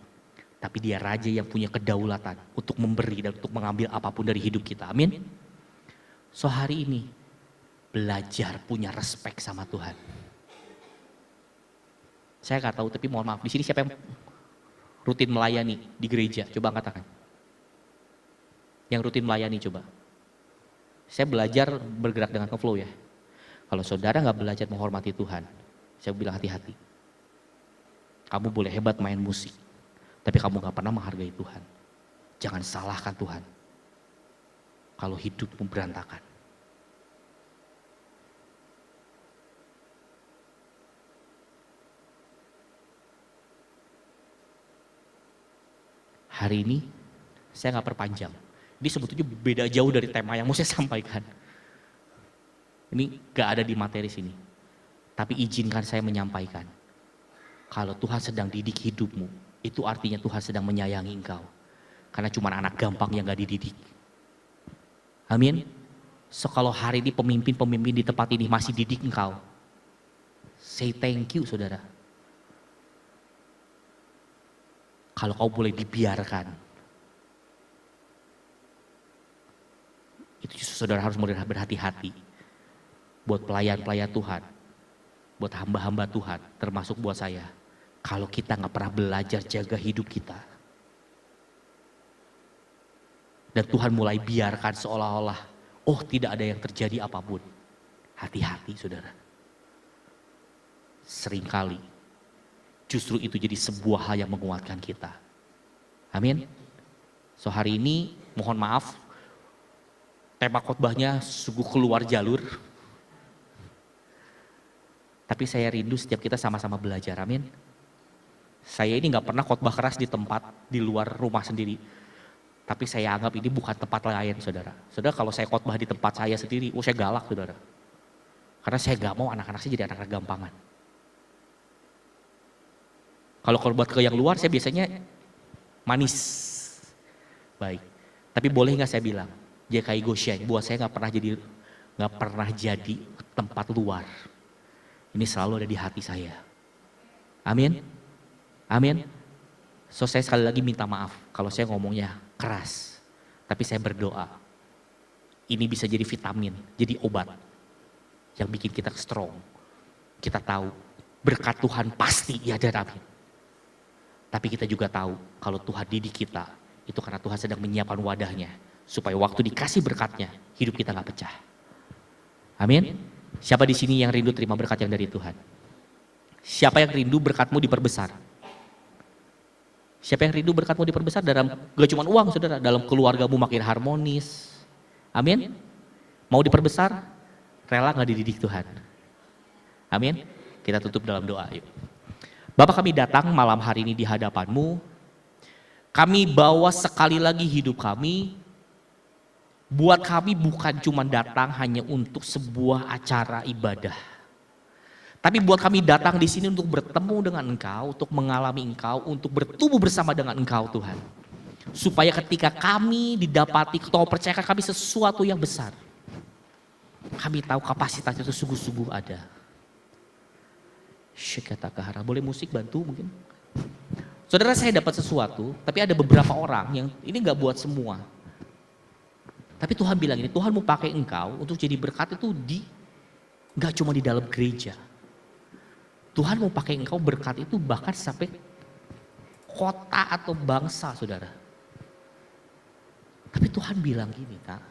tapi dia Raja yang punya kedaulatan untuk memberi dan untuk mengambil apapun dari hidup kita. Amin. So hari ini belajar punya respect sama Tuhan. Saya gak tahu, tapi mohon maaf, di sini siapa yang rutin melayani di gereja? Coba angkat tangan. Yang rutin melayani coba. Saya belajar bergerak dengan flow ya. Kalau saudara gak belajar menghormati Tuhan, saya bilang hati-hati. Kamu boleh hebat main musik, tapi kamu gak pernah menghargai Tuhan. Jangan salahkan Tuhan kalau hidupmu berantakan. Hari ini saya gak perpanjang. Ini sebetulnya beda jauh dari tema yang mau saya sampaikan. Ini gak ada di materi sini. Tapi izinkan saya menyampaikan. Kalau Tuhan sedang didik hidupmu, itu artinya Tuhan sedang menyayangi engkau. Karena cuma anak gampang yang gak dididik. Amin. So kalau hari ini pemimpin-pemimpin di tempat ini masih didik engkau, say thank you saudara. Kalau kau boleh dibiarkan, itu justru saudara harus berhati-hati. Buat pelayan-pelayan Tuhan, buat hamba-hamba Tuhan, termasuk buat saya. Kalau kita gak pernah belajar jaga hidup kita. Dan Tuhan mulai biarkan seolah-olah, oh tidak ada yang terjadi apapun. Hati-hati saudara. Seringkali justru itu jadi sebuah hal yang menguatkan kita. Amin. So hari ini mohon maaf, tema khotbahnya sungguh keluar jalur. Tapi saya rindu setiap kita sama-sama belajar, amin. Saya ini gak pernah khotbah keras di tempat, di luar rumah sendiri. Tapi saya anggap ini bukan tempat lain saudara. Saudara kalau saya khotbah di tempat saya sendiri, saya galak saudara. Karena saya gak mau anak-anak saya jadi anak-anak gampangan. Kalau khotbah ke yang luar saya biasanya manis. Baik. Tapi boleh gak saya bilang, JKI Goshen buat saya gak pernah jadi tempat luar. Ini selalu ada di hati saya. Amin. Amin. So saya sekali lagi minta maaf kalau saya ngomongnya keras. Tapi saya berdoa. Ini bisa jadi vitamin, jadi obat. Yang bikin kita strong. Kita tahu berkat Tuhan pasti ya dan amin. Tapi kita juga tahu kalau Tuhan didik kita, itu karena Tuhan sedang menyiapkan wadahnya. Supaya waktu dikasih berkatnya, hidup kita gak pecah. Amin. Siapa di sini yang rindu terima berkat yang dari Tuhan? Siapa yang rindu berkatmu diperbesar? Siapa yang rindu berkatmu diperbesar dalam, gak cuma uang saudara, dalam keluargamu makin harmonis. Amin. Mau diperbesar, rela gak dididik Tuhan? Amin. Kita tutup dalam doa yuk. Bapak kami datang malam hari ini di hadapan-Mu. Kami bawa sekali lagi hidup kami. Buat kami bukan cuma datang hanya untuk sebuah acara ibadah. Tapi buat kami datang di sini untuk bertemu dengan Engkau, untuk mengalami Engkau, untuk bertumbuh bersama dengan Engkau Tuhan. Supaya ketika kami didapati, Kau percayakan kami sesuatu yang besar. Kami tahu kapasitas itu sungguh-sungguh ada. Syekatakahara, boleh musik bantu mungkin? Saudara saya dapat sesuatu, tapi ada beberapa orang yang ini gak buat semua. Tapi Tuhan bilang ini, Tuhan mau pakai engkau untuk jadi berkat itu gak cuma di dalam gereja. Tuhan mau pakai engkau berkat itu bahkan sampai kota atau bangsa saudara. Tapi Tuhan bilang gini Kak,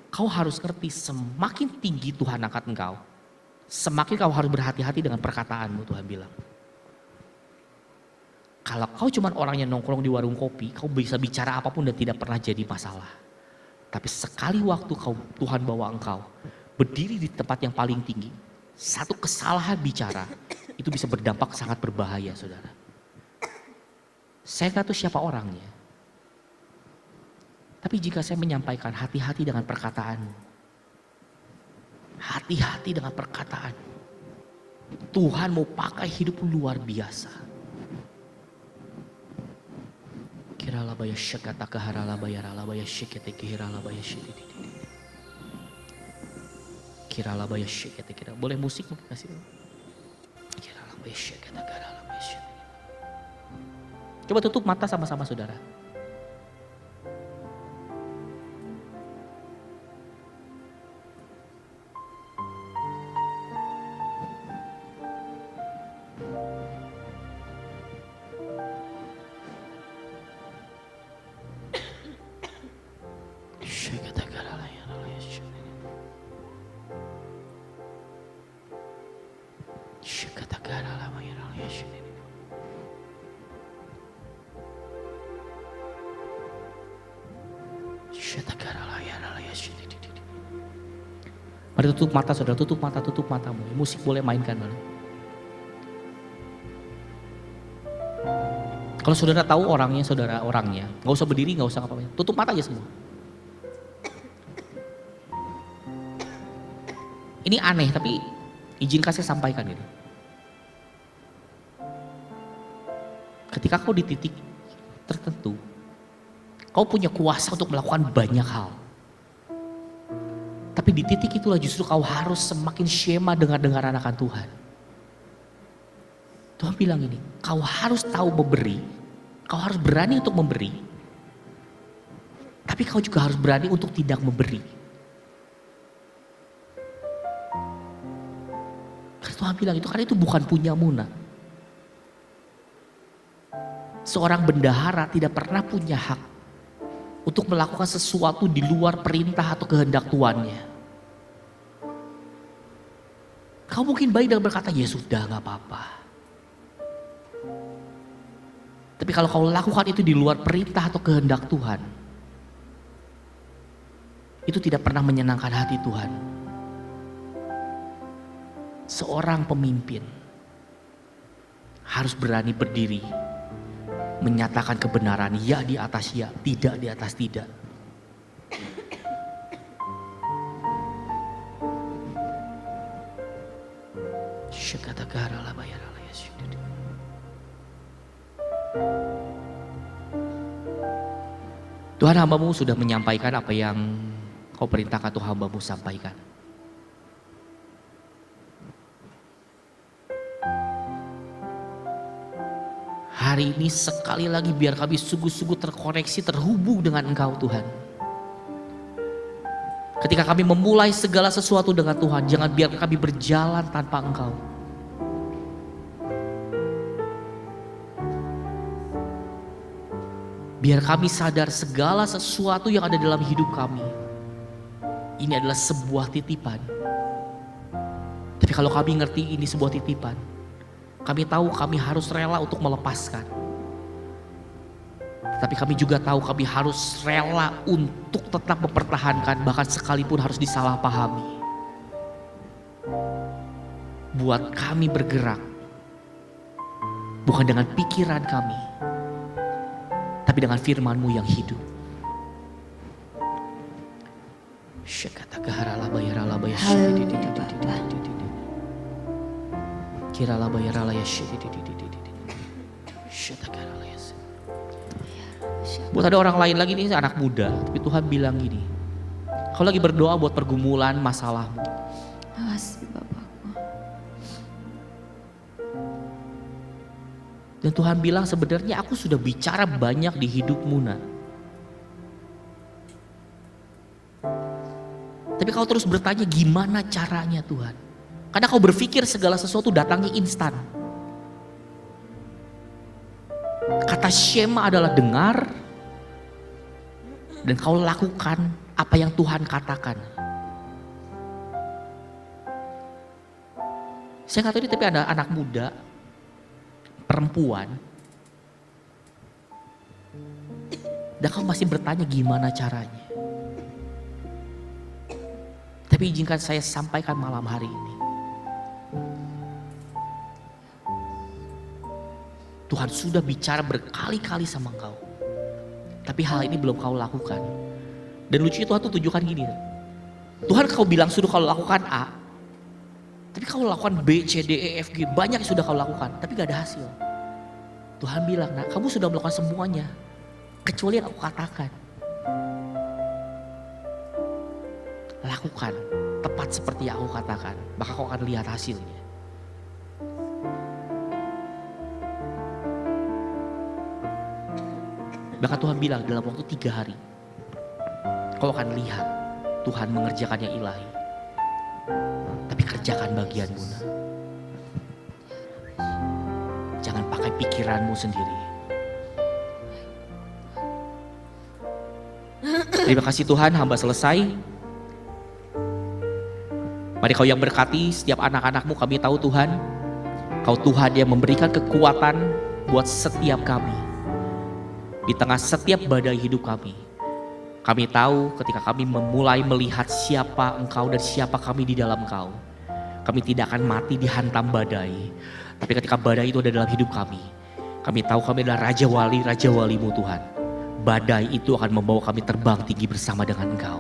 kau harus ngerti semakin tinggi Tuhan angkat engkau, semakin kau harus berhati-hati dengan perkataanmu Tuhan bilang. Kalau kau cuma orang yang nongkrong di warung kopi, kau bisa bicara apapun dan tidak pernah jadi masalah. Tapi sekali waktu Tuhan bawa engkau berdiri di tempat yang paling tinggi, satu kesalahan bicara itu bisa berdampak sangat berbahaya, saudara. Saya nggak tahu siapa orangnya. Tapi jika saya menyampaikan hati-hati dengan perkataanmu. Hati-hati dengan perkataan. Tuhan mau pakai hidup luar biasa. Kiralabaya syakata kaharalabaya ralabaya syekete kihiralabaya syedidi. Kiralabaya syekete kira. Boleh musik mungkin kasih dulu. Kiralabaya syakata kaharalabaya syedidi. Coba tutup mata sama-sama saudara. Mari tutup mata saudara, tutup matamu. Musik boleh mainkan. Kalau saudara tahu orangnya, nggak usah berdiri, nggak usah apa-apa, tutup mata aja semua. Ini aneh tapi izinkan saya sampaikan gitu. Ketika kau di titik tertentu, kau punya kuasa untuk melakukan banyak hal. Tapi di titik itulah justru kau harus semakin syema dengar-dengaran akan Tuhan. Tuhan bilang ini, kau harus tahu memberi, kau harus berani untuk memberi. Tapi kau juga harus berani untuk tidak memberi. Karena Tuhan bilang itu, karena itu bukan punyamu nak. Seorang bendahara tidak pernah punya hak untuk melakukan sesuatu di luar perintah atau kehendak tuannya. Kau mungkin baik dan berkata, ya sudah gak apa-apa. Tapi kalau kau lakukan itu di luar perintah atau kehendak Tuhan, itu tidak pernah menyenangkan hati Tuhan. Seorang pemimpin harus berani berdiri, menyatakan kebenaran, ya di atas ya, tidak di atas tidak. Tuhan, hambamu sudah menyampaikan apa yang kau perintahkan Tuhan hambamu sampaikan. Hari ini sekali lagi biar kami sungguh-sungguh terkoneksi, terhubung dengan Engkau Tuhan. Ketika kami memulai segala sesuatu dengan Tuhan, jangan biarkan kami berjalan tanpa Engkau. Biar kami sadar segala sesuatu yang ada dalam hidup kami, ini adalah sebuah titipan. Tapi kalau kami ngerti ini sebuah titipan, kami tahu kami harus rela untuk melepaskan. Tapi kami juga tahu kami harus rela untuk tetap mempertahankan, bahkan sekalipun harus disalahpahami. Buat kami bergerak, bukan dengan pikiran kami, tapi dengan firman-Mu yang hidup. Buat ada orang lain lagi nih, anak muda, tapi Tuhan bilang gini, kau lagi berdoa buat pergumulan masalahmu. Makasih Bapakku. Dan Tuhan bilang sebenarnya aku sudah bicara banyak di hidupmu nak. Tapi kau terus bertanya gimana caranya Tuhan. Karena kau berpikir segala sesuatu datangnya instan. Kata Shema adalah dengar. Dan kau lakukan apa yang Tuhan katakan. Saya gak tahu ini tapi ada anak muda, perempuan. Dan kau masih bertanya gimana caranya. Tapi izinkan saya sampaikan malam hari ini. Tuhan sudah bicara berkali-kali sama engkau. Tapi hal ini belum kau lakukan. Dan lucunya Tuhan tuh tunjukkan gini. Tuhan kau bilang sudah kau lakukan A. Tapi kau lakukan B, C, D, E, F, G. Banyak yang sudah kau lakukan. Tapi gak ada hasil. Tuhan bilang, nah kamu sudah melakukan semuanya. Kecuali yang aku katakan. Lakukan tepat seperti yang aku katakan. Maka kau akan lihat hasilnya. Bahkan Tuhan bilang dalam waktu 3 hari. Kau akan lihat Tuhan mengerjakan yang ilahi. Tapi kerjakan bagianmu. Nah. Jangan pakai pikiranmu sendiri. Terima kasih Tuhan, hamba selesai. Mari kau yang berkati setiap anak-anakmu, kami tahu Tuhan. Kau Tuhan yang memberikan kekuatan buat setiap kami. Di tengah setiap badai hidup kami. Kami tahu ketika kami memulai melihat siapa Engkau dan siapa kami di dalam Engkau. Kami tidak akan mati dihantam badai. Tapi ketika badai itu ada dalam hidup kami tahu kami adalah Raja Wali-Raja-Walimu Tuhan. Badai itu akan membawa kami terbang tinggi bersama dengan Engkau.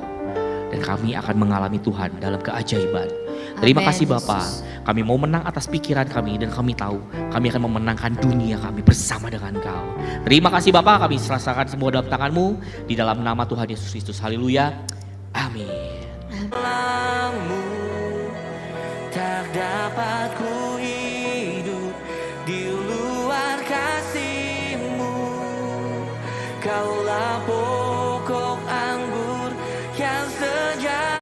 Dan kami akan mengalami Tuhan dalam keajaiban. Terima Amen, kasih Bapa. Yesus. Kami mau menang atas pikiran kami dan kami tahu kami akan memenangkan dunia kami bersama dengan Engkau. Terima kasih Bapa, kami serahkan semua dalam tangan-Mu di dalam nama Tuhan Yesus Kristus. Haleluya. Amin. Langmu tak dapat ku hidup di luar kasih-Mu. Kaulah pokok anggur yang sejati.